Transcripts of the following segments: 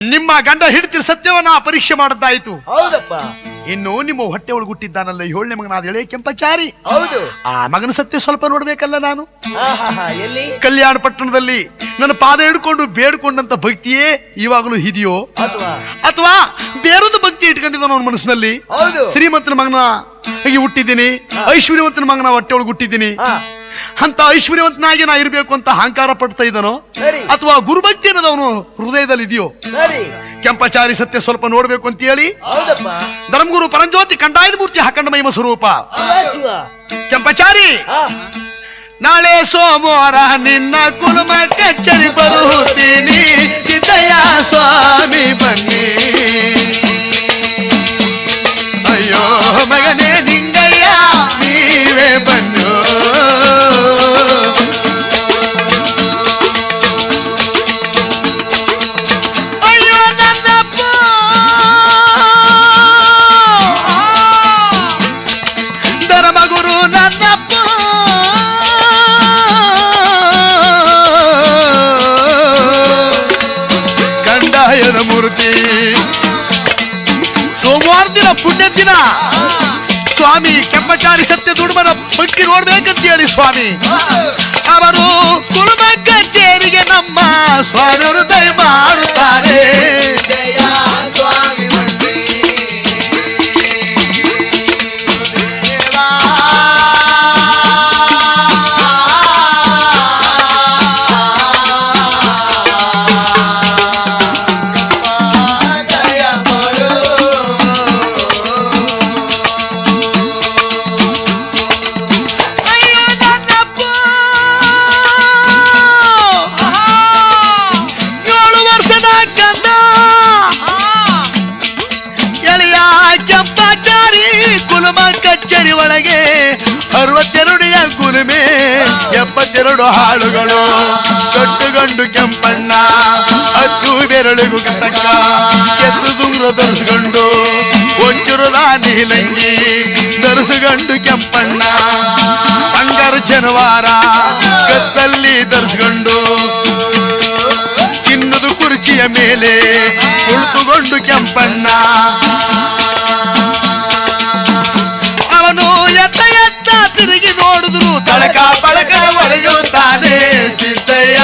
ನಿಮ್ಮ ಗಂಡ ಹಿಡಿತಿರ ಸತ್ಯವನ್ನ ಪರೀಕ್ಷೆ ಮಾಡದ್ದಾಯ್ತು. ಹೌದಪ್ಪ. ಇನ್ನು ನಿಮ್ಮ ಹೊಟ್ಟೆ ಒಳಗೆ ಹುಟ್ಟಿದ್ದಾನಲ್ಲ 7ನೇ ಮಗನಾದ ಎಳೆ ಕೆಂಪಚಾರಿ. ಹೌದು. ಆ ಮಗನ ಸತ್ಯ ಸ್ವಲ್ಪ ನೋಡ್ಬೇಕಲ್ಲ ನಾನು. ಎಲ್ಲಿ? ಕಲ್ಯಾಣ ಪಟ್ಟಣದಲ್ಲಿ ನನ್ನ ಪಾದ ಹಿಡ್ಕೊಂಡು ಬೇಡ್ಕೊಂಡಂತ ಭಕ್ತಿಯೇ ಇವಾಗಲೂ ಇದೆಯೋ ಅಥವಾ ಬೇರೊಂದು ಭಕ್ತಿ ಇಟ್ಕೊಂಡಿದ್ದಾನ ಅವನ ಮನಸ್ಸಿನಲ್ಲಿ. ಶ್ರೀಮಂತನ ಮಗನ ಹಾಗೆ ಹುಟ್ಟಿದ್ದೀನಿ, ಐಶ್ವರ್ಯವಂತನ ಮಗನ ಹೊಟ್ಟೆ ಒಳಗೆ ಹುಟ್ಟಿದ್ದೀನಿ ಅಂತ ಐಶ್ವರ್ಯವಂತನಾಗಿ ನಾ ಇರ್ಬೇಕು ಅಂತ ಅಹಂಕಾರ ಪಡ್ತಾ ಇದ್ದಾನೋ ಅಥವಾ ಗುರುಭಕ್ತಿ ಅನ್ನೋದವನು ಹೃದಯದಲ್ಲಿ ಇದೆಯೋ? ಕೆಂಪಚಾರಿ ಸತ್ಯ ಸ್ವಲ್ಪ ನೋಡ್ಬೇಕು ಅಂತ ಹೇಳಿ ಧರ್ಮಗುರು ಪರಂಜ್ಯೋತಿ ಕಂಡಾಯದ ಮೂರ್ತಿ ಹಾಕಂಡ ಮಹಿಮ ಸ್ವರೂಪ ಕೆಂಪಚಾರಿ, ನಾಳೆ ಸೋಮವಾರ ನಿನ್ನ ಕುಲುಮ ಕಚ್ಚರಿ ಬರುತ್ತೀನಿ, ಸಿದ್ದಯ್ಯ ಸ್ವಾಮಿ ಬನ್ನಿ. ಅಯ್ಯೋ ಮಗನೇ ನಿಂಗಯ್ಯ ನೀವೇ ಬನ್ನು. ಮೂರ್ತಿ ಸೋಮವಾರ ದಿನ ಪುಣ್ಯ ದಿನ ಸ್ವಾಮಿ ಕೆಂಪಚಾರಿ ಸತ್ಯ ದುಡುಮನ ಭಕ್ತಿ ನೋಡ್ಬೇಕಂತ ಹೇಳಿ ಸ್ವಾಮಿ ಅವರು ಕುರುಬ ಕಚೇರಿಗೆ ನಮ್ಮ ಸ್ವಾಮಿಯವರು ದಯ ಮಾಡುತ್ತಾರೆ. ಕಚೇರಿ ಒಳಗೆ 62 ಕುಲುಮೆ 72 ಹಾಳುಗಳು, ಕಟ್ಟುಗಂಡು ಕೆಂಪಣ್ಣ 10 ಬೆರಳಿಗೂ ತಕ್ಕ ಕೆತ್ತು ದುಂಗ್ರ ಧರಿಸಿಕೊಂಡು ಒಂಚುರದ ನೀಲಂಗಿ ಧರಿಸಿಕೊಂಡು ಕೆಂಪಣ್ಣ ಬಂಗಾರು ಜನವಾರ ಕತ್ತಲ್ಲಿ ಧರಿಸಿಕೊಂಡು ಚಿನ್ನದ ಕುರ್ಚಿಯ ಮೇಲೆ ಕುಳಿತುಕೊಂಡು ಕೆಂಪಣ್ಣ ಎತ್ತ ಎತ್ತ ತಿರುಗಿ ನೋಡಿದ್ರು ತಳಕ ಬಳಕ ಒಡೆಯುತ್ತಾನೆ ಸಿದ್ದಯ್ಯ.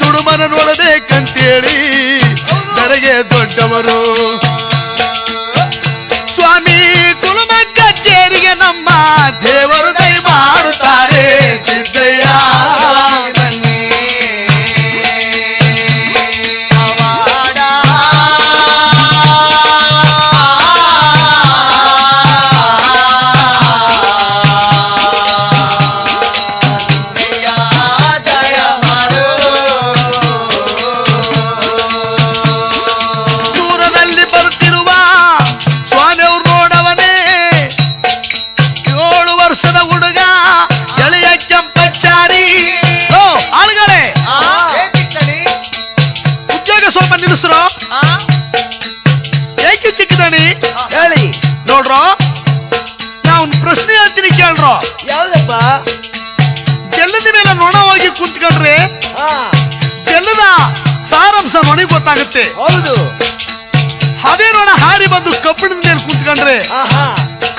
ದುಡುಮನ ನೋಡಬೇಕಂತೇಳಿ ನನಗೆ ದೊಡ್ಡವರು ಸ್ವಾಮಿ ಕುಲುಮ ಕಚೇರಿಗೆ ನಮ್ಮ ದೇವರು ದಯ ಮಾಡುತ್ತಾರೆ ಸಿದ್ದಯ್ಯ. ಏಕೆ ಚಿಕ್ಕದಣಿ ಹೇಳಿ ನೋಡ್ರೋ, ನಾವು ಪ್ರಶ್ನೆ ಹೇಳ್ತೀನಿ ಕೇಳ್ರೋ. ಯಾವ್ದಪ್ಪ? ಜಲ್ಲದ ಮೇಲೆ ನೊಣ ಹೋಗಿ ಕುಂತ್ಕೊಂಡ್ರೆ ಜಲ್ಲದ ಸಾರಾಂಶ ನೊಣಗೆ ಗೊತ್ತಾಗುತ್ತೆ. ಹೌದು. ಅದೇ ನೊಣ ಹಾರಿ ಬಂದು ಕಬ್ಬಿಣದ ಮೇಲೆ ಕುಂತ್ಕೊಂಡ್ರೆ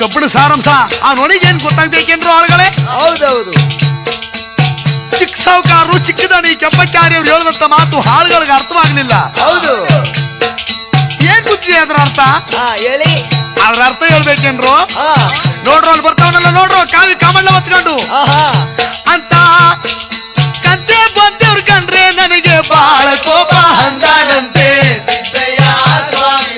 ಕಬ್ಬಿಣ ಸಾರಾಂಶ ಆ ನೊಣಿಗೆ ಏನ್ ಗೊತ್ತಾಗ್ಬೇಕೇನ್ರು ಆಳುಗಳೇ? ಹೌದೌದು. ಚಿಕ್ಕ ಸಾವುಕಾರರು ಚಿಕ್ಕದಣಿ ಕೆಂಪಚಾರಿ ಅವ್ರು ಹೇಳಿದಂತ ಮಾತು ಹಾಳುಗಳಿಗೆ ಅರ್ಥವಾಗ್ಲಿಲ್ಲ. ಹೌದು. ಏನ್ ಗೊತ್ತಿದೆ ಅದ್ರ ಅರ್ಥ? ಹೇಳಿ. ಅದ್ರ ಅರ್ಥ ಹೇಳ್ಬೇಕೇನ್ರು? ನೋಡ್ರು ಅಲ್ಲಿ ಬರ್ತಾವನಲ್ಲ ನೋಡ್ರು ಕಾವಿ ಕಾಮಣ್ಣ ಹೊತ್ಕೊಂಡು ಅಂತ ಕಂತೆ ಬಂದೇವ್ರು ಕಂಡ್ರೆ ನನಗೆ ಬಾಳ ಕೋಪ ಅಂದಾನಂತೆ ಸಿದ್ದಯ್ಯ ಸ್ವಾಮಿ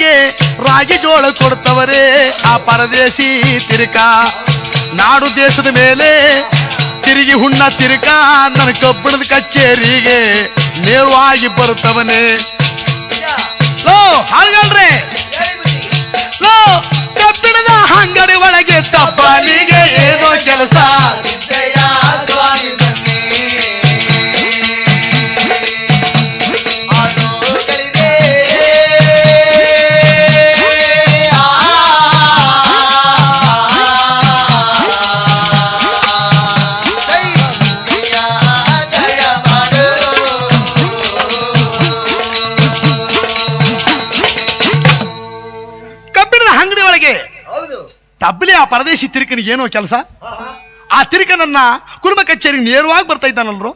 ಒಳಗೆ ರಾಗಿ ಜೋಳ ಕೊಡ್ತವರೇ ಆ ಪರದೇಶಿ ತಿರುಕ. ನಾಡು ದೇಶದ ಮೇಲೆ ತಿರುಗಿ ಹುಣ್ಣ ತಿರುಕ ನನ್ನ ಕಬ್ಬಿಣದ ಕಚೇರಿಗೆ ನೇರವಾಗಿ ಬರುತ್ತವನೇ. ಲೋ ಹಾಳ್ಗಳ್ರೆ, ಲೋ ಕಬ್ಬಿಣದ ಅಂಗಡಿ ಒಳಗೆ ತಬ್ಬಲಿಗೆ ಏನೋ ಕೆಲಸ. ತಬ್ಬಲಿ ಆ ಪರದೇಶಿ ತಿರುಕನಿಗೆ ಏನೋ ಕೆಲಸ. ಆ ತಿರುಕನನ್ನ ಕುರುಮ ಕಚೇರಿಗೆ ನೇರವಾಗಿ ಬರ್ತಾ ಇದ್ದಾನಲ್ರು.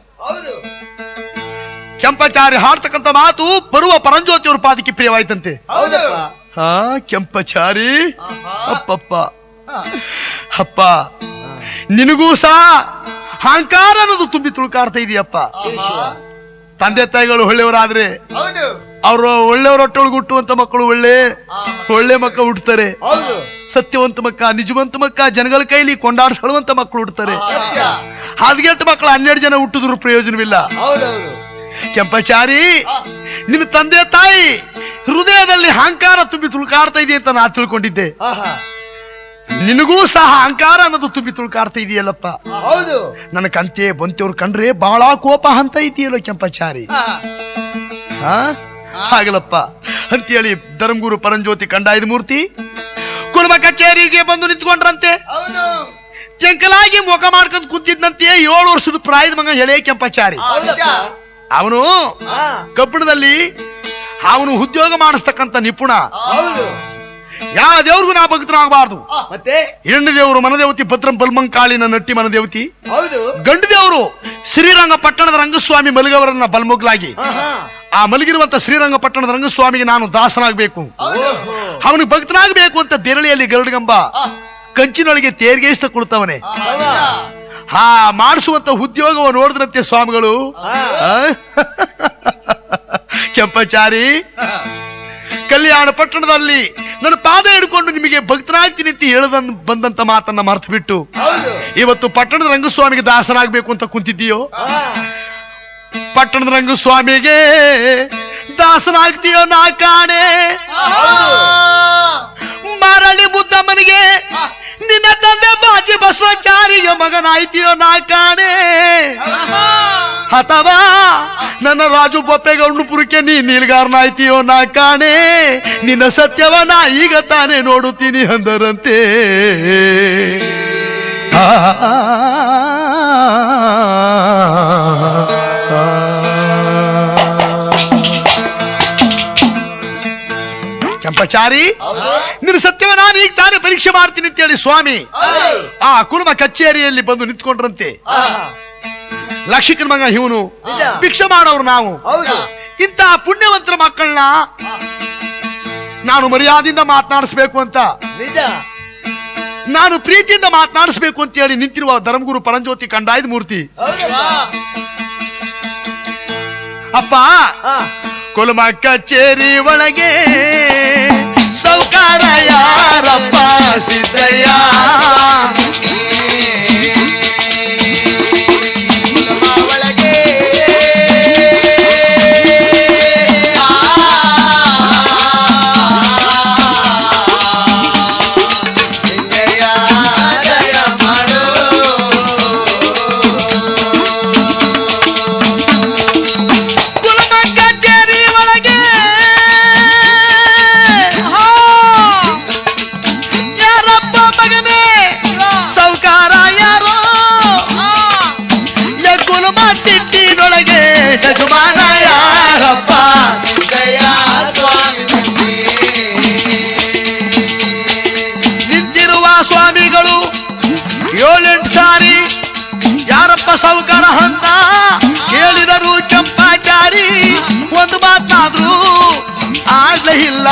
ಕೆಂಪಚಾರಿ ಹಾಡ್ತಕ್ಕಂಥ ಮಾತು ಬರುವ ಪರಂಜ್ಯೋತಿಯವ್ರ ಪಾದಕ್ಕೆ ಪ್ರಿಯವಾಯ್ತಂತೆ. ಹಾ ಕೆಂಪಚಾರಿ, ಅಪ್ಪಪ್ಪ ಅಪ್ಪ ನಿನಗೂ ಸಹ ಅಹಂಕಾರ ಅನ್ನೋದು ತುಂಬಿ ತುಳುಕಾಡ್ತಾ ಇದೆಯಪ್ಪ. ತಂದೆ ತಾಯಿಗಳು ಒಳ್ಳೆಯವರಾದ್ರೆ ಅವರು ಒಳ್ಳೆಯವರೊಟ್ಟೊಳಗೆ ಹುಟ್ಟುವಂತ ಮಕ್ಕಳು ಒಳ್ಳೆ ಮಕ್ಕಳು ಹುಟ್ಟುತ್ತಾರೆ. ಸತ್ಯವಂತ ಮಕ್ಕ, ನಿಜವಂತ ಮಕ್ಕ, ಜನಗಳ ಕೈಲಿ ಕೊಂಡಾಡಿಸುವಂತ ಮಕ್ಕಳು ಹುಟ್ಟುತ್ತಾರೆ. ಹದಗೆಟ್ಟ ಮಕ್ಕಳು 12 ಜನ ಹುಟ್ಟಿದ್ರು ಪ್ರಯೋಜನವಿಲ್ಲ. ಕೆಂಪಚಾರಿ, ನಿನ್ನ ತಂದೆ ತಾಯಿ ಹೃದಯದಲ್ಲಿ ಅಹಂಕಾರ ತುಂಬಿ ತುಳುಕಾಡ್ತಾ ಇದೆ ಅಂತ ನಾ ತಿಳ್ಕೊಂಡಿದ್ದೆ. ನಿನಗೂ ಸಹ ಅಹಂಕಾರ ಅನ್ನೋದು ತುಂಬಿ ತುಳುಕಾಡ್ತಾ ಇದೆಯಲ್ಲಪ್ಪ. ನನ್ನ ಕಂತೆ ಬಂತೆಯವ್ರು ಕಂಡ್ರೆ ಬಹಳ ಕೋಪ ಅಂತ ಇದೆಯಲ್ಲೋ ಕೆಂಪಚಾರಿ. ಹಾಗಲಪ್ಪ ಅಂತೇಳಿ ಧರ್ಮಗುರು ಪರಂಜ್ಯೋತಿ ಕಂಡಾಯದ ಮೂರ್ತಿ ಕುರುಮ ಕಚೇರಿಗೆ ಬಂದು ನಿಂತ್ಕೊಂಡ್ರಂತೆ. ಕೆಂಕಲಾಗಿ ಮುಖ ಮಾಡ್ಕೊಂಡು ಕೂತಿದ್ದಂತೆ 7 ವರ್ಷದ ಪ್ರಾಯದ ಮಗ ಎಳೆ ಕೆಂಪಚಾರಿ. ಅವನು ಕಬ್ಬಿಣದಲ್ಲಿ ಅವನು ಉದ್ಯೋಗ ಮಾಡಿಸ್ತಕ್ಕಂಥ ನಿಪುಣ. ಯಾವ ದೇವ್ರಿಗೂ ನಾ ಭಕ್ತರಾಗಬಾರ್ದು. ಮತ್ತೆ ಹೆಣ್ಣು ದೇವರು ಮನದೇವತಿ ಭದ್ರಂ ಬಲ್ಮಂಕಾಳಿನ ನಟ್ಟಿ ಮನದೇವತಿ. ಗಂಡು ದೇವರು ಶ್ರೀರಂಗಪಟ್ಟಣದ ರಂಗಸ್ವಾಮಿ ಮಲಗವರನ್ನ ಬಲ್ಮುಗ್ಲಾಗಿ ಆ ಮಲಗಿರುವಂತ ಶ್ರೀರಂಗಪಟ್ಟಣದ ರಂಗಸ್ವಾಮಿಗೆ ನಾನು ದಾಸನಾಗಬೇಕು, ಅವನಿಗೆ ಭಕ್ತನಾಗಬೇಕು ಅಂತ ಬೆರಳಿಯಲ್ಲಿ ಗರುಡಗಂಬ ಕಂಚಿನೊಳಗೆ ತೇರ್ಗೇಸ್ತ ಕೊಡ್ತವನೆ. ಮಾಡಿಸುವಂತ ಉದ್ಯೋಗವ ನೋಡಿದ್ರಂತೆ ಸ್ವಾಮಿಗಳು. ಕೆಂಪಚಾರಿ, ಕಲ್ಯಾಣ ಪಟ್ಟಣದಲ್ಲಿ ನನ್ನ ಪಾದ ಹಿಡ್ಕೊಂಡು ನಿಮಗೆ ಭಕ್ತನಾಗ್ತೀನಿ ಅಂತ ಹೇಳದ ಬಂದಂತ ಮಾತನ್ನ ಮರ್ತು ಬಿಟ್ಟು ಇವತ್ತು ಪಟ್ಟಣದ ರಂಗಸ್ವಾಮಿಗೆ ದಾಸನಾಗಬೇಕು ಅಂತ ಕುಂತಿದ್ದೀಯೋ. ಪಟ್ಟಣದ ರಂಗಸ್ವಾಮಿಗೆ ದಾಸನಾಗ್ತೀಯೋ ನಾ ಕಾಣೆ. ಮರಳಿ ಮುದ್ದಮ್ಮನಿಗೆ ನಿನ್ನ ತಂದೆ ಬಾಜಿ ಬಸವಾಚಾರ್ಯ ಮಗನಾಯ್ತೀಯೋ ನಾ ಕಾಣೆ. ಅಥವಾ ನನ್ನ ರಾಜು ಬೊಪ್ಪೆಗೌಡಪುರಕ್ಕೆ ನೀ ನೀಲ್ಗಾರನಾಯ್ತೀಯೋ ನಾ ಕಾಣೆ. ನಿನ್ನ ಸತ್ಯವನ ಈಗ ತಾನೇ ನೋಡುತ್ತೀನಿ ಅಂದರಂತೆ. ಕೆಂಪಚಾರಿ, ನಿನ್ನ ಸತ್ಯವ ನಾನು ಈಗ ತಾನೇ ಪರೀಕ್ಷೆ ಮಾಡ್ತೀನಿ ಅಂತೇಳಿ ಸ್ವಾಮಿ ಆ ಕುರುಮ ಕಚೇರಿಯಲ್ಲಿ ಬಂದು ನಿಂತ್ಕೊಂಡ್ರಂತೆ. ಲಕ್ಷಿಕನ ಮಗ ಇವನು, ಭಿಕ್ಷೆ ಮಾಡೋರು ನಾವು. ಇಂತಹ ಪುಣ್ಯವಂತರ ಮಕ್ಕಳನ್ನ ನಾನು ಮರ್ಯಾದೆಯಿಂದ ಮಾತನಾಡಿಸ್ಬೇಕು ಅಂತ, ನಾನು ಪ್ರೀತಿಯಿಂದ ಮಾತನಾಡಿಸ್ಬೇಕು ಅಂತ ಹೇಳಿ ನಿಂತಿರುವ ಧರ್ಮಗುರು ಪರಂಜ್ಯೋತಿ ಕಂಡಾಯದ ಮೂರ್ತಿ. ಅಪ್ಪ, ಕುಲುಮ ಕಚೇರಿ ಒಳಗೆ ಸೌಕಾರ ಯಾರಪ್ಪ ಸಿದ್ದಯ್ಯ. ಸೌಕರ ಅಂತ ಹೇಳಿದರು ಕೆಂಪಾಚಾರಿ. ಒಂದು ಮಾತಾದ್ರು ಆಗ್ಲೇ ಇಲ್ಲ.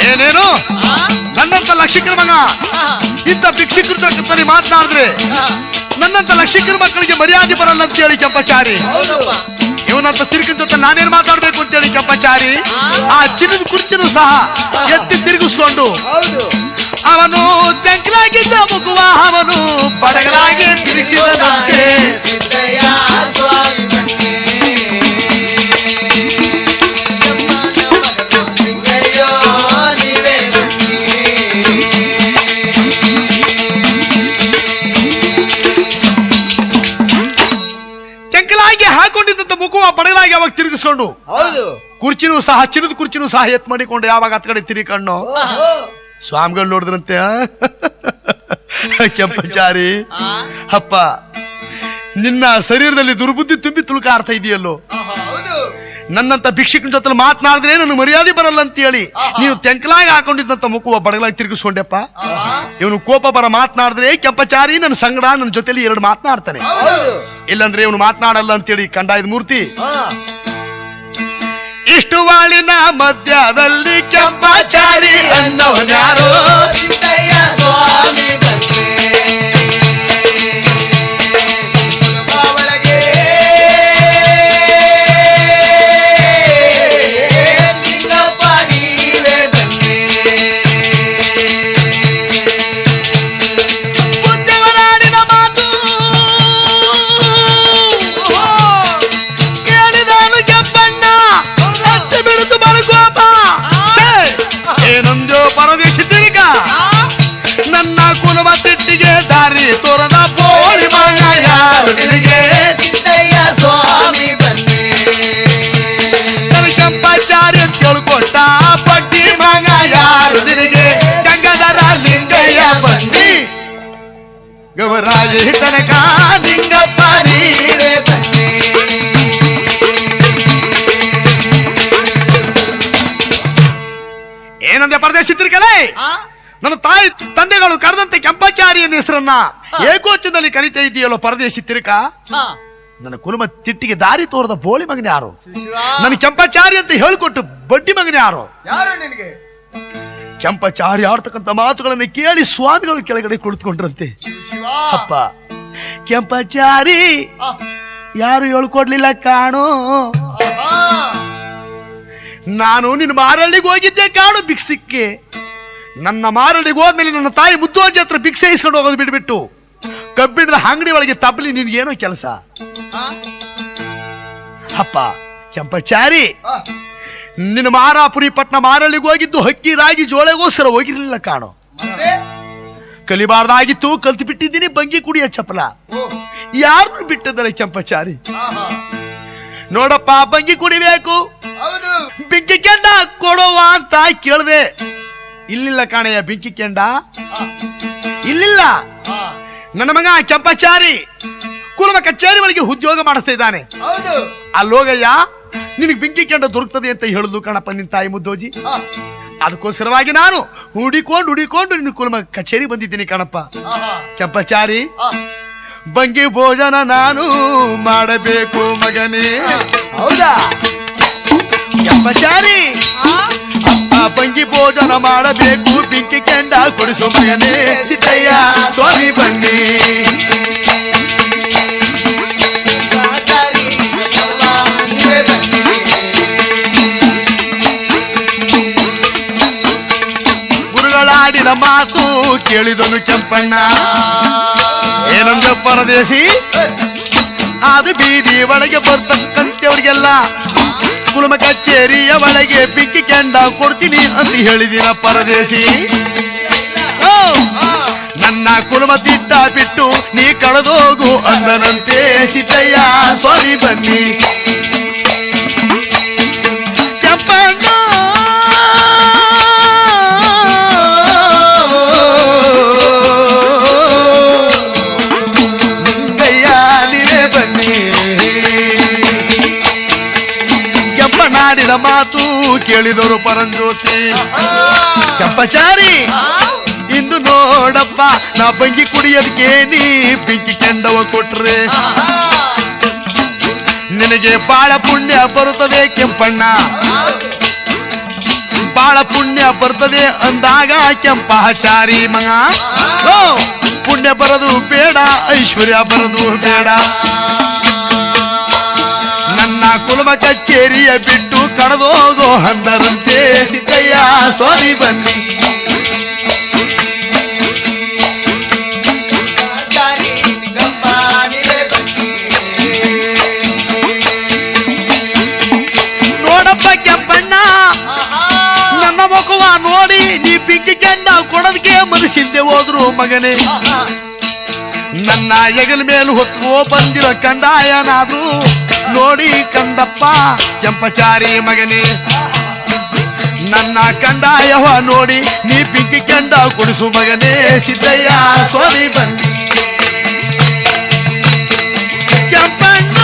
ಏನೇನು ನನ್ನಂತ ಲಕ್ಷಿಕರ ಮಗ ಇಂಥ ಭಿಕ್ಷುಕರ ಜೊತೆ ಮಾತನಾಡಿದ್ರೆ ನನ್ನಂತ ಲಕ್ಷಿಕರ ಮಕ್ಕಳಿಗೆ ಮರ್ಯಾದೆ ಬರಲ್ಲ ಅಂತ ಹೇಳಿ ಕೆಂಪಚಾರಿ ಇವನಂತ ತಿರುಗಿನ ಜೊತೆ ನಾನೇನ್ ಮಾತಾಡ್ಬೇಕು ಅಂತೇಳಿ ಕೆಂಪಚಾರಿ ಆ ಚಿನ್ನದ ಕುರ್ಚಿನೂ ಸಹ ಎತ್ತಿ ತಿರುಗಿಸ್ಕೊಂಡು ಅವನು ತೆಂಕಲಾಗಿದ್ದ ಮುಗುವ ಅವನು ಬಡಗಲಾಗಿ ತಿರುಗಿಸಿದಂತೆ ಹಾಕೊಂಡಿದ್ದಂತ ಮುಖವ ಬಡಲಾಗಿ ಅವಾಗ ತಿರುಗಿಸ್ಕೊಂಡು ಕುರ್ಚಿನೂ ಸಹ ಚಿನ್ನದ ಕುರ್ಚಿನೂ ಸಹ ಎತ್ ಮಾಡಿಕೊಂಡು ಯಾವಾಗ ಹತ್ ಕಡೆ ತಿರುಗಿಕೊಂಡು ಸ್ವಾಮಿಗಳು ನೋಡಿದ್ರಂತೆ ಕೆಂಪಚಾರಿ ಅಪ್ಪ ನಿನ್ನ ಶರೀರದಲ್ಲಿ ದುರ್ಬುದ್ಧಿ ತುಂಬಿ ತುಳುಕಾಡ್ತಾ ಇದೆಯಲ್ಲೋ ನನ್ನಂತ ಭಿಕ್ಷಕನ ಜೊತೆ ಮಾತನಾಡಿದ್ರೆ ನನ್ನ ಮರ್ಯಾದೆ ಬರಲ್ಲ ಅಂತ ಹೇಳಿ ನೀವು ತೆಂಕಲಾಗಿ ಹಾಕೊಂಡಿದ್ದಂತ ಮುಖವ ಬಡಲಾಗಿ ತಿರುಗಿಸ್ಕೊಂಡೆಪ್ಪ ಇವನು ಕೋಪ ಬರ ಮಾತನಾಡಿದ್ರೆ ಕೆಂಪಚಾರಿ ನನ್ನ ಸಂಗಡ ನನ್ನ ಜೊತೆಲಿ ಎರಡು ಮಾತನಾಡ್ತಾನೆ ಇಲ್ಲಂದ್ರೆ ಇವನು ಮಾತನಾಡಲ್ಲ ಅಂತೇಳಿ ಕಂಡಾಯದ ಮೂರ್ತಿ ಇಷ್ಟು ವಾಳಿನ ಮಧ್ಯದಲ್ಲಿ ಕೆಂಪಚಾರಿ ಅನ್ನೋನ್ಯಾರೋ ಸ್ವಾಮಿ ದಾರಿ ತೋರದ ಬೋಳಿ ಮಗ ಯಾರು ನಿನಗೆ ಸ್ವಾಮಿ ಬನ್ನಿ ಕೆಂಪಚಾರಿ ಅಂತ ಹೇಳ್ಕೊಟ್ಟ ಪಟ್ಟಿ ಮಗ ಯಾರು ನಿನಗೆ ಗಂಗಾಧರ ಲಿಂಗಯ್ಯ ಬನ್ನಿ ಗವರಾಜ ತನಕ ಲಿಂಗಪ್ಪ ನೀರೇ ಬನ್ನಿ ಏನಂದೆ ಪರದೇಶಿದ್ರಿಕಲೇ ನನ್ನ ತಾಯಿ ತಂದೆಗಳು ಕರೆದಂತೆ ಕೆಂಪಚಾರಿಯನ್ನ ಹೆಸರನ್ನ ಏಕೋಚದಲ್ಲಿ ಕರಿತಾ ಇದೆಯಲ್ಲೋ ಪರದೇಶಿ ತಿರುಕ ನನ್ನ ಕುಲುಮ ತಿಟ್ಟಿಗೆ ದಾರಿ ತೋರದ ಬೋಳಿ ಮಗನ ಯಾರು ನನ್ನ ಕೆಂಪಚಾರಿ ಅಂತ ಹೇಳಿಕೊಟ್ಟು ಬಡ್ಡಿ ಮಗನ ಯಾರು ಕೆಂಪಚಾರಿ ಆಡ್ತಕ್ಕಂಥ ಮಾತುಗಳನ್ನು ಕೇಳಿ ಸ್ವಾಮಿಗಳು ಕೆಳಗಡೆ ಕುಳಿತುಕೊಂಡ್ರಂತೆ ಅಪ್ಪ ಕೆಂಪಚಾರಿ ಯಾರು ಹೇಳ್ಕೊಡ್ಲಿಲ್ಲ ಕಾಣೋ ನಾನು ನಿನ್ನ ಮಾರಳ್ಳಿಗೆ ಹೋಗಿದ್ದೆ ಕಾಣು ಭಿಕ್ಷಕ್ಕೆ ನನ್ನ ಮಾರಳಿಗೆ ಹೋದ್ಮೇಲೆ ನನ್ನ ತಾಯಿ ಮುದ್ದೋಜಿ ಹತ್ರ ಭಿಕ್ಷೆ ಇಸ್ಕೊಂಡು ಹೋಗೋದು ಬಿಟ್ಬಿಟ್ಟು ಕಬ್ಬಿಣದ ಅಂಗಡಿ ಒಳಗೆ ತಪ್ಪಲಿ ನಿನ್ಗೇನೋ ಕೆಲಸ ಅಪ್ಪ ಕೆಂಪಚಾರಿ ನಿನ್ನ ಮಾರಾಪುರಿ ಪಟ್ನ ಮಾರಳಿಗೆ ಹೋಗಿದ್ದು ಹಕ್ಕಿ ರಾಗಿ ಜೋಳೆಗೋಸ್ಕರ ಹೋಗಿರ್ಲಿಲ್ಲ ಕಾಣೋ ಕಲಿಬಾರ್ದಾಗಿತ್ತು ಕಲ್ತು ಬಿಟ್ಟಿದ್ದೀನಿ ಬಂಗಿ ಕುಡಿಯ ಚಪಲ ಯಾರು ಬಿಟ್ಟದಲ್ಲ ಕೆಂಪಚಾರಿ ನೋಡಪ್ಪ ಬಂಗಿ ಕುಡಿಬೇಕು ಬೆಂಕಿ ಕೆಂಡ ಕೊಡುವ ಅಂತ ಕೇಳ್ದೆ ಇಲ್ಲಿಲ್ಲ ಕಾಣೆಯ ಬೆಂಕಿ ಕೆಂಡ ಇಲ್ಲಿಲ್ಲ ನನ್ನ ಮಗ ಕೆಂಪಚಾರಿ ಕುಲಮ ಕಚೇರಿ ಒಳಗೆ ಉದ್ಯೋಗ ಮಾಡಿಸ್ತಾ ಇದ್ದಾನೆ ಅಲ್ಲೋಗಯ್ಯ ನಿನಗೆ ಬೆಂಕಿ ಕೆಂಡ ದೊರಕ್ತದೆ ಅಂತ ಹೇಳುದು ಕಣಪ್ಪ ನಿನ್ ತಾಯಿ ಮುದ್ದೋಜಿ ಅದಕ್ಕೋಸ್ಕರವಾಗಿ ನಾನು ಹುಡಿಕೊಂಡು ನಿನ್ನ ಕುಲಮ ಕಚೇರಿ ಬಂದಿದ್ದೀನಿ ಕಣಪ್ಪ ಕೆಂಪಚಾರಿ ಬಂಗಿ ಭೋಜನ ನಾನು ಮಾಡಬೇಕು ಮಗನೇ ಹೌದಾ ಕೆಂಪಚಾರಿ ಬಂಗಿ ಭೋಜನ ಮಾಡಬೇಕು ಬೆಂಕಿ ಕೆಂಡ ಕೊಡಿಸೋ ಮಗನೇ ಸಿದ್ದಯ್ಯ ಸ್ವಾಮಿ ಬನ್ನಿ ಗುರುಗಳಾಡಿದ ಮಾತು ಕೇಳಿದನು ಕೆಂಪಣ್ಣ ಏನಂದ ಪರದೇಶಿ ಅದು ಬೀದಿ ಒಳಗೆ ಬರ್ತಕ್ಕಂಥವ್ರಿಗೆಲ್ಲ ಕುಲಮ ಕಚೇರಿಯ ಒಳಗೆ ಬೆಂಕಿ ಕೆಂಡ ಕೊಡ್ತೀನಿ ಅಂತ ಹೇಳಿದಿನ ಪರದೇಶಿ ನನ್ನ ಕುಲಮ ತಿಟ್ಟ ಬಿಟ್ಟು ನೀ ಕಳೆದೋಗು ಅಂದನಂತೆ ಸಿದ್ದಯ್ಯ ಸ್ವಾಮಿ ಬನ್ನಿ ಕೆಂಪಣ್ಣ ಕೆಂಪನಾಡಿದ ಮಾತು ಕೇಳಿದವರು ಪರಂಜ್ಯೋತಿ ಕೆಂಪಚಾರಿ ಇಂದು ನೋಡಪ್ಪ ನಾ ಬಂಗಿ ಕುಡಿಯೋದಕ್ಕೆ ನೀ ಬೆಂಕಿ ಕೆಂಡವ ಕೊಟ್ರೆ ನಿನಗೆ ಬಾಳ ಪುಣ್ಯ ಬರುತ್ತದೆ ಕೆಂಪಣ್ಣ ಬಾಳ ಪುಣ್ಯ ಬರ್ತದೆ ಅಂದಾಗ ಕೆಂಪಚಾರಿ ಮಗ ಪುಣ್ಯ ಬರದು ಬೇಡ ಐಶ್ವರ್ಯ ಬರದು ಬೇಡ ನನ್ನ ಕುಲಮ ಕಚೇರಿಯ ಬಿಟ್ಟು ಕಳೆದೋಗೋ ಅಂದರಂತೆ ಸಿದ್ದಯ್ಯ ಸ್ವಾಮಿ ಬನ್ನಿ. ನೋಡಪ್ಪ ಕೆಂಪಣ್ಣ, ನನ್ನ ಮುಖವ ನೋಡಿ ನೀ ಬಿಕ್ಕಿ ಕೆಂಡ ಕೊಡೋದಕ್ಕೆ ಮನಸ್ಸಿಂದೆ ಹೋದ್ರು ಮಗನೇ. ನನ್ನ ಹೆಗಲ ಮೇಲೆ ಹೊತ್ತು ಬಂದಿರೋ ಕಂದಾಯನಾದ್ರು ನೋಡಿ ಕಂದಪ್ಪ ಕೆಂಪಚಾರಿ ಮಗನೇ. ನನ್ನ ಕಂದಾಯವ ನೋಡಿ ನೀ ಬಿಕ್ಕಿ ಕೆಂಡ ಕೊಡಿಸು ಮಗನೇ ಸಿದ್ದಯ್ಯ ಸ್ವಾಮಿ ಬನ್ನಿ. ಕೆಂಪಣ್ಣ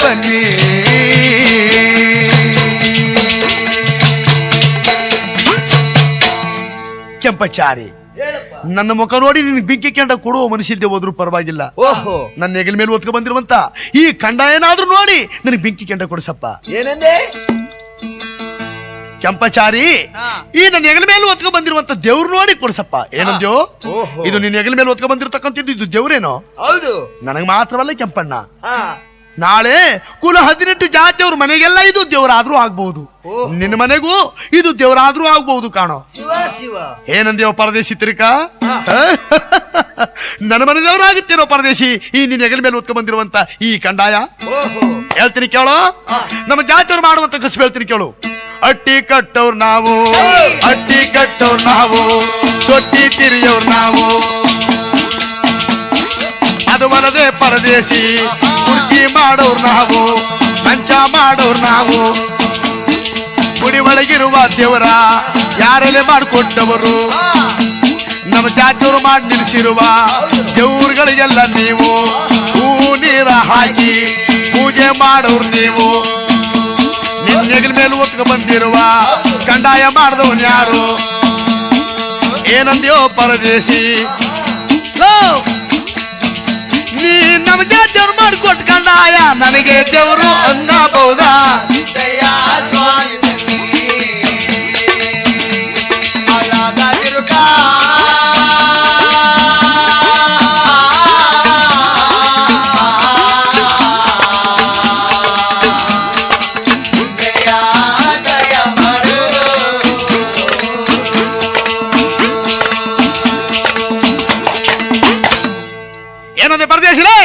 ಬನ್ನಿ. ಕೆಂಪಚಾರಿ, ನನ್ನ ಮುಖ ನೋಡಿ ನಿನ್ ಬೆಂಕಿ ಕೆಂಡ ಕೊಡುವ ಮನಸ್ಸಿದ್ದೆ ಹೋದ್ರು ಪರವಾಗಿಲ್ಲ. ಓಹೋ, ನನ್ನ ಹೆಗಲ ಮೇಲೆ ಒತ್ಕ ಬಂದಿರುವಂತ ಈ ಕಂಡ ಏನಾದ್ರೂ ನೋಡಿ ನನಗೆ ಬೆಂಕಿ ಕೆಂಡ ಕೊಡಿಸಪ್ಪ. ಏನಂದೆ ಕೆಂಪಚಾರಿ? ಈ ನನ್ನ ಹೆಗಲ ಮೇಲೆ ಒತ್ಕ ಬಂದಿರುವಂತ ದೇವ್ರು ನೋಡಿ ಕೊಡಿಸಪ್ಪ. ಏನಂದ್ಯೋ? ಇದು ನಿನ್ನ ಹೆಗಲ ಮೇಲೆ ಒತ್ಕ ಬಂದಿರತಕ್ಕಂಥದ್ದು ಇದು ದೇವ್ರೇನೋ? ಹೌದು. ನನಗ್ ಮಾತ್ರವಲ್ಲ ಕೆಂಪಣ್ಣ, ನಾಳೆ ಕುಲ 18 ಜಾತಿಯವ್ರ ಮನೆಗೆಲ್ಲ ಇದು ದೇವರಾದ್ರೂ ಆಗ್ಬಹುದು. ನಿನ್ನ ಮನೆಗೂ ಇದು ದೇವರಾದ್ರೂ ಆಗ್ಬಹುದು ಕಾಣೋ. ಏನಂದೇವ ಪರದೇಶಿ ತಿರುಕ? ನನ್ನ ಮನೆದೇವರಾಗುತ್ತೇನೋ ಪರದೇಶಿ ಈ ನಿನ್ನ ಹೆಗಲ ಮೇಲೆ ಒತ್ಕ ಬಂದಿರುವಂತ ಈ ಕಂದಾಯ? ಹೇಳ್ತೀನಿ ಕೇಳೋ, ನಮ್ಮ ಜಾತಿಯವ್ರು ಮಾಡುವಂತ ಕಸಬು ಹೇಳ್ತೀನಿ ಕೇಳು. ಅಟ್ಟಿ ಕಟ್ಟವ್ರು ನಾವು, ಅಟ್ಟಿ ಕಟ್ಟವ್ರು ನಾವು, ತೊಟ್ಟಿ ತಿರಿಯವ್ರು ನಾವು, ಅದು ಮನದೇ ಪರದೇಶಿ. ಕುರ್ಚಿ ಮಾಡೋರು ನಾವು, ಮಂಚ ಮಾಡೋರು ನಾವು, ಗುಡಿ ಒಳಗಿರುವ ದೇವರ ಯಾರೆಲೆ ಮಾಡಿಕೊಟ್ಟವರು, ನಮ್ಮ ಜಾತಿಯವರು ಮಾಡಿ ನಿಲ್ಲಿಸಿರುವ ದೇವ್ರುಗಳಿಗೆಲ್ಲ ನೀವು ಹೂ ನೀರ ಹಾಕಿ ಪೂಜೆ ಮಾಡೋರು ನೀವು. ನಿನ್ನ ಹೆಗಲ ಮೇಲೆ ಒತ್ಕ ಬಂದಿರುವ ಕಂದಾಯ ಮಾಡಿದವನ್ ಯಾರು? ಏನಂದ್ಯೋ ಪರದೇಶಿ? ನೀ ನಮ್ಮ ಜಾತಿಯವ್ರು ಮಾಡಿಕೊಟ್ಟು ಕಂದಾಯ ನನಗೆ ದೇವರು ಅನ್ನಬಹುದಾ? ಏನಂದ್ರೆ ಪರದೇಶಿರೇ,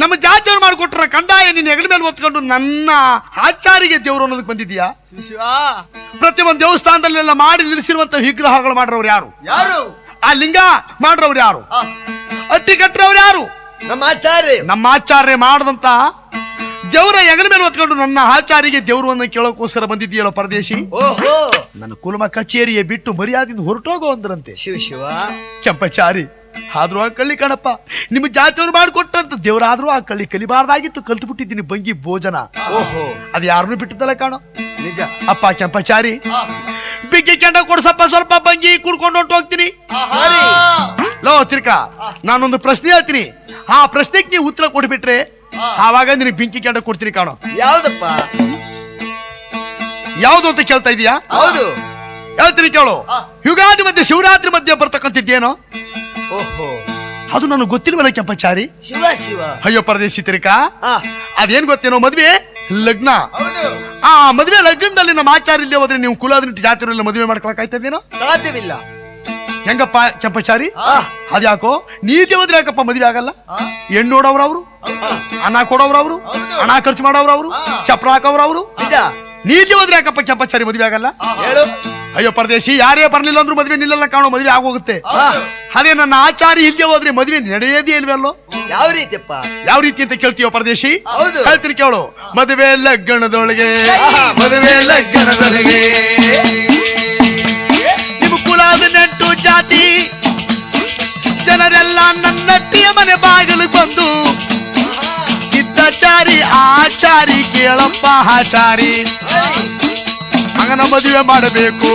ನಮ್ಮ ಜಾತಿಯವ್ರು ಮಾಡಿಕೊಟ್ರ ಕಂದಾಯ ನಿನ್ನ ಹೆಗಲ ಮೇಲೆ ಹೊತ್ಕೊಂಡು ನನ್ನ ಆಚಾರಿಗೆ ದೇವ್ರು ಅನ್ನೋದಕ್ಕೆ ಬಂದಿದ್ಯಾ? ಪ್ರತಿಯೊಂದು ದೇವಸ್ಥಾನದಲ್ಲೆಲ್ಲ ಮಾಡಿ ನಿಲ್ಲಿಸಿರುವಂತ ವಿಗ್ರಹಗಳು ಮಾಡ್ರವ್ರು ಯಾರು? ಯಾರು? ಆ ಲಿಂಗ ಮಾಡ್ರವ್ರು ಯಾರು? ಅಟ್ಟಿ ಕಟ್ರವ್ರು ಯಾರು? ನಮ್ಮ ಆಚಾರ್ಯ. ನಮ್ಮ ಆಚಾರ್ಯ ಮಾಡದಂತ ದೇವರ ಹೆಗಲ ಮೇಲೆ ಹೊತ್ಕೊಂಡು ನನ್ನ ಆಚಾರಿಗೆ ದೇವ್ರು ಅನ್ನ ಕೇಳೋಕೋಸ್ಕರ ಬಂದಿದ್ದೀಯಲ್ಲ ಪರದೇಶಿ? ಓಹೋ, ನನ್ನ ಕುಲಮ ಕಚೇರಿಯೇ ಬಿಟ್ಟು ಮರ್ಯಾದಿಂದ ಹೊರಟೋಗೋ ಅಂದ್ರಂತೆ. ಶಿವ ಶಿವ. ಕೆಂಪಚಾರಿ, ಆದ್ರೂ ಆ ಕಳ್ಳಿ ಕಣಪ್ಪ, ನಿಮ್ಮ ಜಾತಿಯವ್ರು ಮಾಡಿಕೊಟ್ಟಂತ ದೇವರಾದ್ರೂ ಆ ಕಳ್ಳಿ ಕಲಿಬಾರ್ದಾಗಿತ್ತು, ಕಲ್ತು ಬಿಟ್ಟಿದ್ದೀನಿ ಬಂಗಿ ಭೋಜನ. ಓಹೋ, ಅದು ಯಾರನ್ನು ಬಿಟ್ಟಿದ್ದಲ್ಲ ಕಾಣೋ. ನಿಜ ಅಪ್ಪ ಕೆಂಪಚಾರಿ, ಬಿಗ್ಗಿ ಕೆಂಡ ಕೊಡ್ಸಪ್ಪ, ಸ್ವಲ್ಪ ಬಂಗಿ ಕುಡ್ಕೊಂಡು ಹೊಂಟು ಹೋಗ್ತೀನಿ. ಲೋ ತಿರ್ಕ, ನಾನೊಂದು ಪ್ರಶ್ನೆ ಹೇಳ್ತೀನಿ, ಆ ಪ್ರಶ್ನೆಗೆ ನೀವು ಉತ್ತರ ಕೊಡ್ಬಿಟ್ರೆ ಆವಾಗ ನಿನಗೆ ಬೆಂಕಿ ಕೆಂಡ ಕೊಡ್ತೀನಿ ಕಾಣೋ. ಯಾವ್ದಪ್ಪ? ಯಾವ್ದು ಅಂತ ಕೇಳ್ತಾ ಇದೀಯಾ? ಹೌದು, ಹೇಳ್ತೀನಿ ಕೇಳು. ಯುಗಾದಿ ಮಧ್ಯೆ ಶಿವರಾತ್ರಿ ಮಧ್ಯೆ ಬರ್ತಕ್ಕಂಥದ್ದೇನೋ? ಓಹೋ, ಅದು ನನಗೆ ಗೊತ್ತಿಲ್ವಲ್ಲ ಕೆಂಪಚಾರಿ? ಶಿವ ಶಿವ. ಅಯ್ಯೋ ಪರದೇಶಿ ತಿರುಕ, ಅದೇನ್ ಗೊತ್ತೇನೋ? ಮದ್ವೆ ಲಗ್ನ. ಆ ಮದ್ವೆ ಲಗ್ನದಲ್ಲಿ ನಮ್ಮ ಆಚಾರ ಇಲ್ಲದೆ ಹೋದ್ರೆ ನೀವು ಕುಲ 18 ಜಾತಿಯವ್ರೆಲ್ಲ ಮದುವೆ ಮಾಡ್ಕೊಳಕ್ ಆಯ್ತದೇನೋ? ಸಾಧ್ಯವಿಲ್ಲ. ಹೆಂಗಪ್ಪ ಕೆಂಪಚಾರಿ? ಅದ್ಯಾಕೋ ನೀತಿ ಹೋದ್ರೆ ಯಾಕಪ್ಪ ಮದುವೆ ಆಗಲ್ಲ? ಹೆಣ್ಣು ನೋಡವ್ರ ಅವರು, ಅನ್ನ ಕೊಡವ್ರ ಅವರು, ಹಣ ಖರ್ಚು ಮಾಡವ್ರ ಅವರು, ಚಪ್ರ ಹಾಕವ್ರ ಅವರು. ನೀತಿ ಹೋದ್ರೆ ಯಾಕಪ್ಪ ಕೆಂಪಚಾರಿ ಮದುವೆ ಆಗಲ್ಲ? ಅಯ್ಯೋ ಪರದೇಶಿ, ಯಾರೇ ಬರ್ಲಿಲ್ಲ ಅಂದ್ರೂ ಮದುವೆ ನಿಲ್ಲಲ್ಲ ಕಾಣೋ, ಮದುವೆ ಆಗೋಗುತ್ತೆ. ಅದೇ ನನ್ನ ಆಚಾರಿ ಇಲ್ಲದೆ ಹೋದ್ರೆ ಮದುವೆ ನಡೆಯೋದೇ ಇಲ್ವಲ್ಲೋ? ಯಾವ ರೀತಿಯಪ್ಪ? ಯಾವ ರೀತಿ ಅಂತ ಕೇಳ್ತೀಯೋ ಪರದೇಶಿ? ಹೌದು, ಹೇಳ್ತೀನಿ ಕೇಳು. ಮದುವೆ ಲಗ್ನದೊಳಗೆ, ಮದುವೆ ಲಗ್ನದೊಳಗೆ ನಿಮ್ಮ ಕುಲ 18 ಜಾತಿ ಜನರೆಲ್ಲ ನನ್ನಟ್ಟಿಯ ಮನೆ ಬಾಗಿಲು ಬಂದು ಸಿದ್ಧಾಚಾರಿ ಆಚಾರಿ ಕೇಳಪ್ಪ ಆಚಾರಿ, ಮಗನ ಮದುವೆ ಮಾಡಬೇಕು,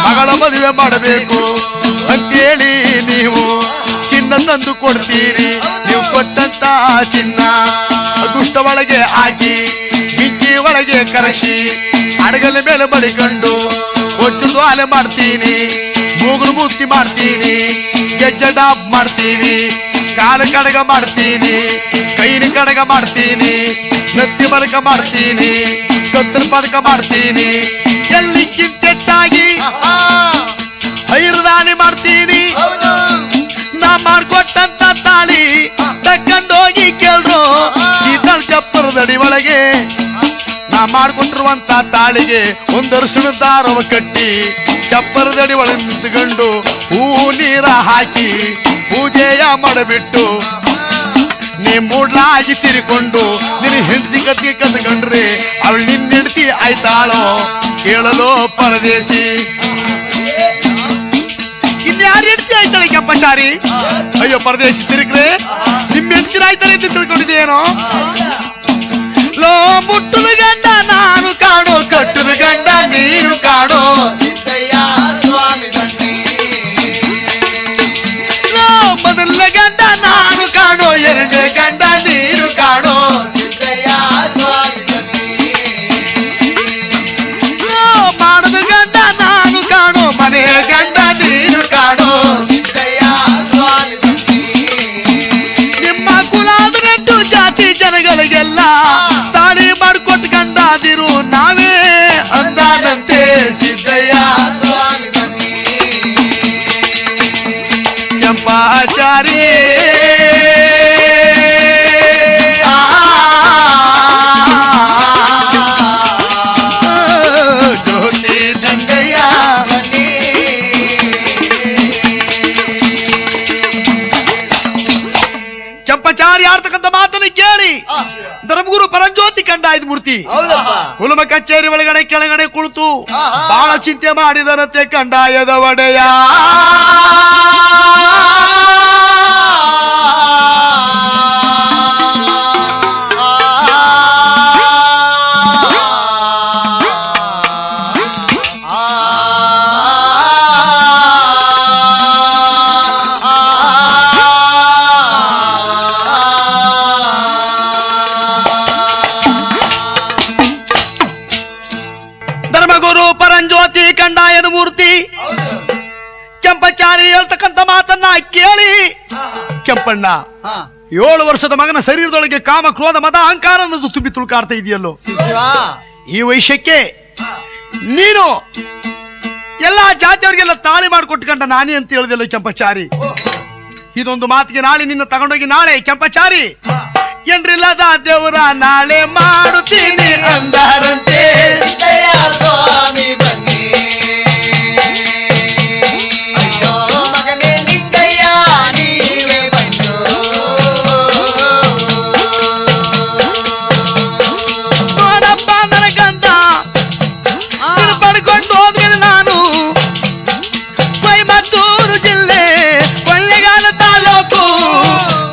ಮಗಳ ಮದುವೆ ಮಾಡಬೇಕು ಅಂತೇಳಿ ನೀವು ಚಿನ್ನ ತಂದು ಕೊಡ್ತೀರಿ. ನೀವು ಕೊಟ್ಟಂತ ಚಿನ್ನ ದುಷ್ಟ ಒಳಗೆ ಹಾಕಿ ಬೆಂಕಿ ಒಳಗೆ ಕರಸಿ ಅಡಗಲ ಮೇಲೆ ಬಳಿಕೊಂಡು ಒಚ್ಚುದು ಆಲೆ ಮಾಡ್ತೀನಿ, ಮೂಗುರು ಬೂಸ್ತಿ ಮಾಡ್ತೀನಿ, ಗೆಜ್ಜೆ ಡಾಬ್ ಮಾಡ್ತೀನಿ, ಕಾಲು ಕಡಗ ಮಾಡ್ತೀನಿ, ಕೈನ ಕಡಗ ಮಾಡ್ತೀನಿ, ನತ್ತಿ ಬಡಕ ಮಾಡ್ತೀನಿ, ಕತ್ತಲ ಪಡಕ ಮಾಡ್ತೀನಿ, ಎಲ್ಲಿಕ್ಕಿಂತ ಹೆಚ್ಚಾಗಿ ಐರದಾನಿ ಮಾಡ್ತೀನಿ. ನಾ ಮಾಡ್ಕೊಟ್ಟಂತ ತಾಳಿ ತಕ್ಕಂಡೋಗಿ ಕೇಳ್ರು ಸೀತಲ್ ಚಪ್ಪರದಡಿ ಒಳಗೆ. ನಾ ಮಾಡ್ಕೊಟ್ಟಿರುವಂತ ತಾಳಿಗೆ ಒಂದು ಅರಿಶಿಣ ದಾರವ ಕಟ್ಟಿ ಚಪ್ಪರದಡಿ ಒಳಗೆ ನಿಂತುಕೊಂಡು ಹೂವು ನೀರ ಹಾಕಿ ಪೂಜೆಯ ಮಾಡಬಿಟ್ಟು ನೀ ಮೂಡ್ಲಾಗಿ ತಿರ್ಕೊಂಡು ನಿನ್ನ ಹೆಂಡತಿ ಕತ್ತಿಗೆ ಕತ್ಕೊಂಡ್ರೆ ಅವಳು ನಿನ್ನ ಹೆಂಡತಿ ಆಯ್ತಾಳೋ ಕೇಳಲೋ ಪರದೇಶಿ. ಇನ್ಯಾರು ಹೆಂಡತಿ ಆಯ್ತಾಳೆ ಕೆಂಪಚಾರಿ? ಅಯ್ಯೋ ಪರದೇಶಿ ತಿರುಗ್ರೆ, ನಿಮ್ಮ ಹೆಂಡತಿ ಆಯ್ತಾಳೆ ಅಂತ ತಿಳ್ಕೊಂಡಿದ್ದೇನೋ. ಲೋ ಮುಟ್ಟದ ಗಂಡ ನಾನು ಕಾಣೋ, ಕಟ್ಟದ ಗಂಡ ನೀನು ಕಾಣೋ, ಲೋ ಮೊದಲ ಗಂಡ ನಾನು ಕಾಣೋ, ಎರಡನೇ ಗಂಡ ನೀನು ಕಾಣೋ, ಲೋ ಮಾಡದ ಗಂಡ ನಾನು ಕಾಣೋ, ಮನೆಯ ಗಂಡ ನೀನು ಕಾಣೋ. ನಿಮ್ಮ ಕುಲಾದರಂತೂ ಜಾತಿ ಜನಗಳಿಗೆಲ್ಲ ತಾಳಿ ಮಾಡ್ಕೊಟ್ಟು ಗಂಡಾದಿರು ನಾವೇ ಅಂದಾನಂತೆ ಸಿದ್ದಯ್ಯ ಕೆಂಪಾಚಾರಿ. ಜ್ಯೋತಿ ಜಂಗಯ್ಯ ಕೆಂಪಚಾರಿ ಆಡ್ತಕ್ಕಂಥ ಮಾತನ್ನು ಕೇಳಿ ಧರ್ಮಗುರು ಪರಂಜ್ಯೋತಿ ಕಂಡಾಯ್ದ ಮೂರ್ತಿ ಕುಲುಮ ಕಚೇರಿ ಒಳಗಡೆ ಕೆಳಗಡೆ ಕುಳಿತು ಬಹಳ ಚಿಂತೆ ಮಾಡಿದರಂತೆ ಕಂಡಾಯದ ಒಡೆಯ. ಪರಂಜ್ಯೋತಿ ಕಂಡಾಯದ ಮೂರ್ತಿ ಕೆಂಪಚಾರಿ ಹೇಳ್ತಕ್ಕಂಥ ಮಾತನ್ನ ಕೇಳಿ, ಕೆಂಪಣ್ಣ 7 ವರ್ಷದ ಮಗನ ಶರೀರದೊಳಗೆ ಕಾಮ ಕ್ರೋಧ ಮದ ಅಹಂಕಾರ ಅನ್ನೋದು ತುಂಬಿ ತುಳುಕಾಡ್ತಾ ಇದೆಯಲ್ಲೋ, ಈ ವೈಶ್ಯಕ್ಕೆ ನೀನು ಎಲ್ಲಾ ಜಾತಿಯವರಿಗೆಲ್ಲ ತಾಳಿ ಮಾಡಿಕೊಟ್ಕೊಂಡ ನಾನೇ ಅಂತ ಹೇಳಿದೆಲ್ಲೋ ಕೆಂಪಚಾರಿ. ಇದೊಂದು ಮಾತಿಗೆ ನಾಳೆ ನಿನ್ನ ತಗೊಂಡೋಗಿ ನಾಳೆ ಕೆಂಪಚಾರಿ ಏನ್ರಿಲ್ಲದ ದೇವರ ನಾಳೆ ಮಾಡುತ್ತೀನಿ ಅಂದಾರಂತೆ. ಸ್ವಾಮಿ ಬನ್ನಿ ಮಗನೇ ನಿಂಗಯ್ಯ ನೀವೇ ಬಂದು ನೋಡಪ್ಪ ನನಗಂತ ಪಡ್ಕೊಂಡು ಹೋದ್ರೆ ನಾನು ಕೊಯಮತ್ತೂರು ಜಿಲ್ಲೆ ಕೊಳ್ಳೆಗಾಲ ತಾಲೂಕು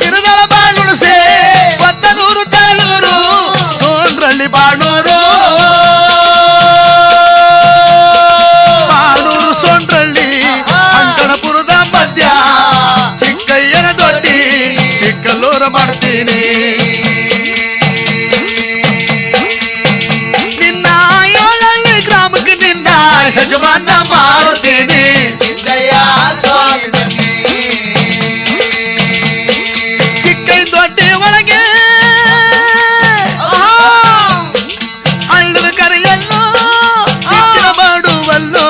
ತಿರುದಳ ಬಾಣುಣಸೆ ಕೊತ್ತನೂರು ತಾಳೂರು ಸೋಂದ್ರಳ್ಳಿ ಬಾಣೂರು ಸೋಂಡ್ರಳ್ಳಿ ಅಂಕಣಪುರದ ಮಧ್ಯ ಚಿಕ್ಕಯ್ಯನ ದೊಡ್ಡಿ ಚಿಕ್ಕಲ್ಲೂರ ಮಾಡ್ತೀನಿ. ನಿನ್ನ 7 ಗ್ರಾಮಕ್ಕೆ ನಿನ್ನ ಯಜಮಾನ ಮಾಡುತ್ತೀನಿ ಸಿದ್ದಯ್ಯ ಸ್ವಾಮಿ ಬನ್ನಿ ಚಿಕ್ಕಯ್ಯ ದೊಡ್ಡಿ ಒಳಗೆ ಹಳ್ಳದ ಕರೆಯಲ್ಲೋ ಮಾಡುವಲ್ಲೋ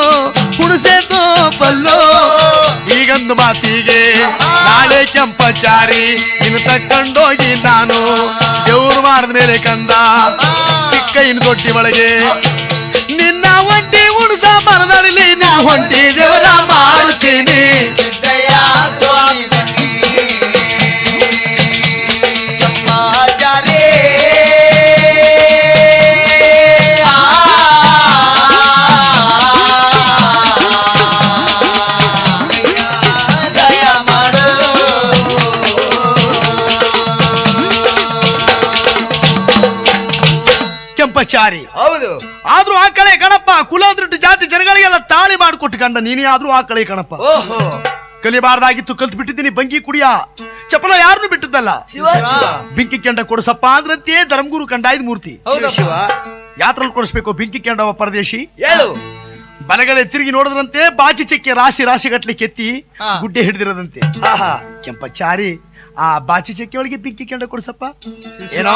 ಹುಣಸೆ ತೋಪಲ್ಲೋ. ಈಗಂದು ಮಾತಿಗೆ ನಾಳೆ ಕೆಂಪಚಾರಿ ಇನ್ನು ತಕ್ಕೊಂಡೋಗಿ ನಾನು ದೇವ್ರು ಮಾಡಿದ ಮೇಲೆ ಕಂದ ಚಿಕ್ಕಯ್ಯನ ದೊಡ್ಡಿ ಒಳಗೆ ನಿನ್ನ ಒಂಟಿ ಉಣಸ ಮರದಲ್ಲಿ ನಾ ಹೊಂಟಿ ದೇವರ ಮಾಡುತ್ತೀನಿ ಸಿದ್ದಯ್ಯ ಸ್ವಾಮಿ ಬನ್ನಿ ಕೆಂಪಾಚಾರಿ ದಯ ಮಾಡು. ಕೆಂಪಚಾರಿ ಹೌದು ಆದ್ರೂ ಆ ಕಳೆ ಕಣಪ್ಪ ಕುಲದೃಟ್ಟು ಜಾತಿ ಜನಗಳಿಗೆಲ್ಲ ತಾಳಿ ಮಾಡಿಕೊಟ್ಟು ಕಂಡ ನೀನೇ ಆದ್ರೂ ಆ ಕಳೆ ಕಣಪ್ಪ. ಓಹೋ ಕಲಿಬಾರ್ದಾಗಿತ್ತು ಕಲ್ತು ಬಿಟ್ಟಿದ್ದೀನಿ ಬಂಗಿ ಕುಡಿಯ ಚಪಲ ಯಾರನ್ನು ಬಿಟ್ಟದ್ದಲ್ಲ. ಶಿವ ಶಿವ ಬೆಂಕಿ ಕೆಂಡ ಕೊಡಸಪ್ಪ ಅಂದ್ರಂತೆ ಧರ್ಮಗುರು ಕಂಡಾಯ್ದ ಮೂರ್ತಿ. ಹೌದು ಶಿವ ಯಾತ್ರಲ್ಲಿ ಕೊಡಿಸ್ಬೇಕು ಬೆಂಕಿ ಕೆಂಡವ ಪರದೇಶಿ. ಹೇಳು. ಬಲಗಡೆ ತಿರುಗಿ ನೋಡಿದ್ರಂತೆ ಬಾಚಿ ಚಕ್ಕೆ ರಾಶಿ ರಾಶಿ ಗಟ್ಲೆ ಕೆತ್ತಿ ಹಾ. ಗುಡ್ಡೆ ಹಿಡಿದಿರೋದಂತೆ. ಕೆಂಪಚಾರಿ ಆ ಬಾಚಿ ಚಕ್ಕೆ ಒಳಗೆ ಬೆಂಕಿ ಕೆಂಡ ಕೊಡ್ಸಪ್ಪ. ಏನೋ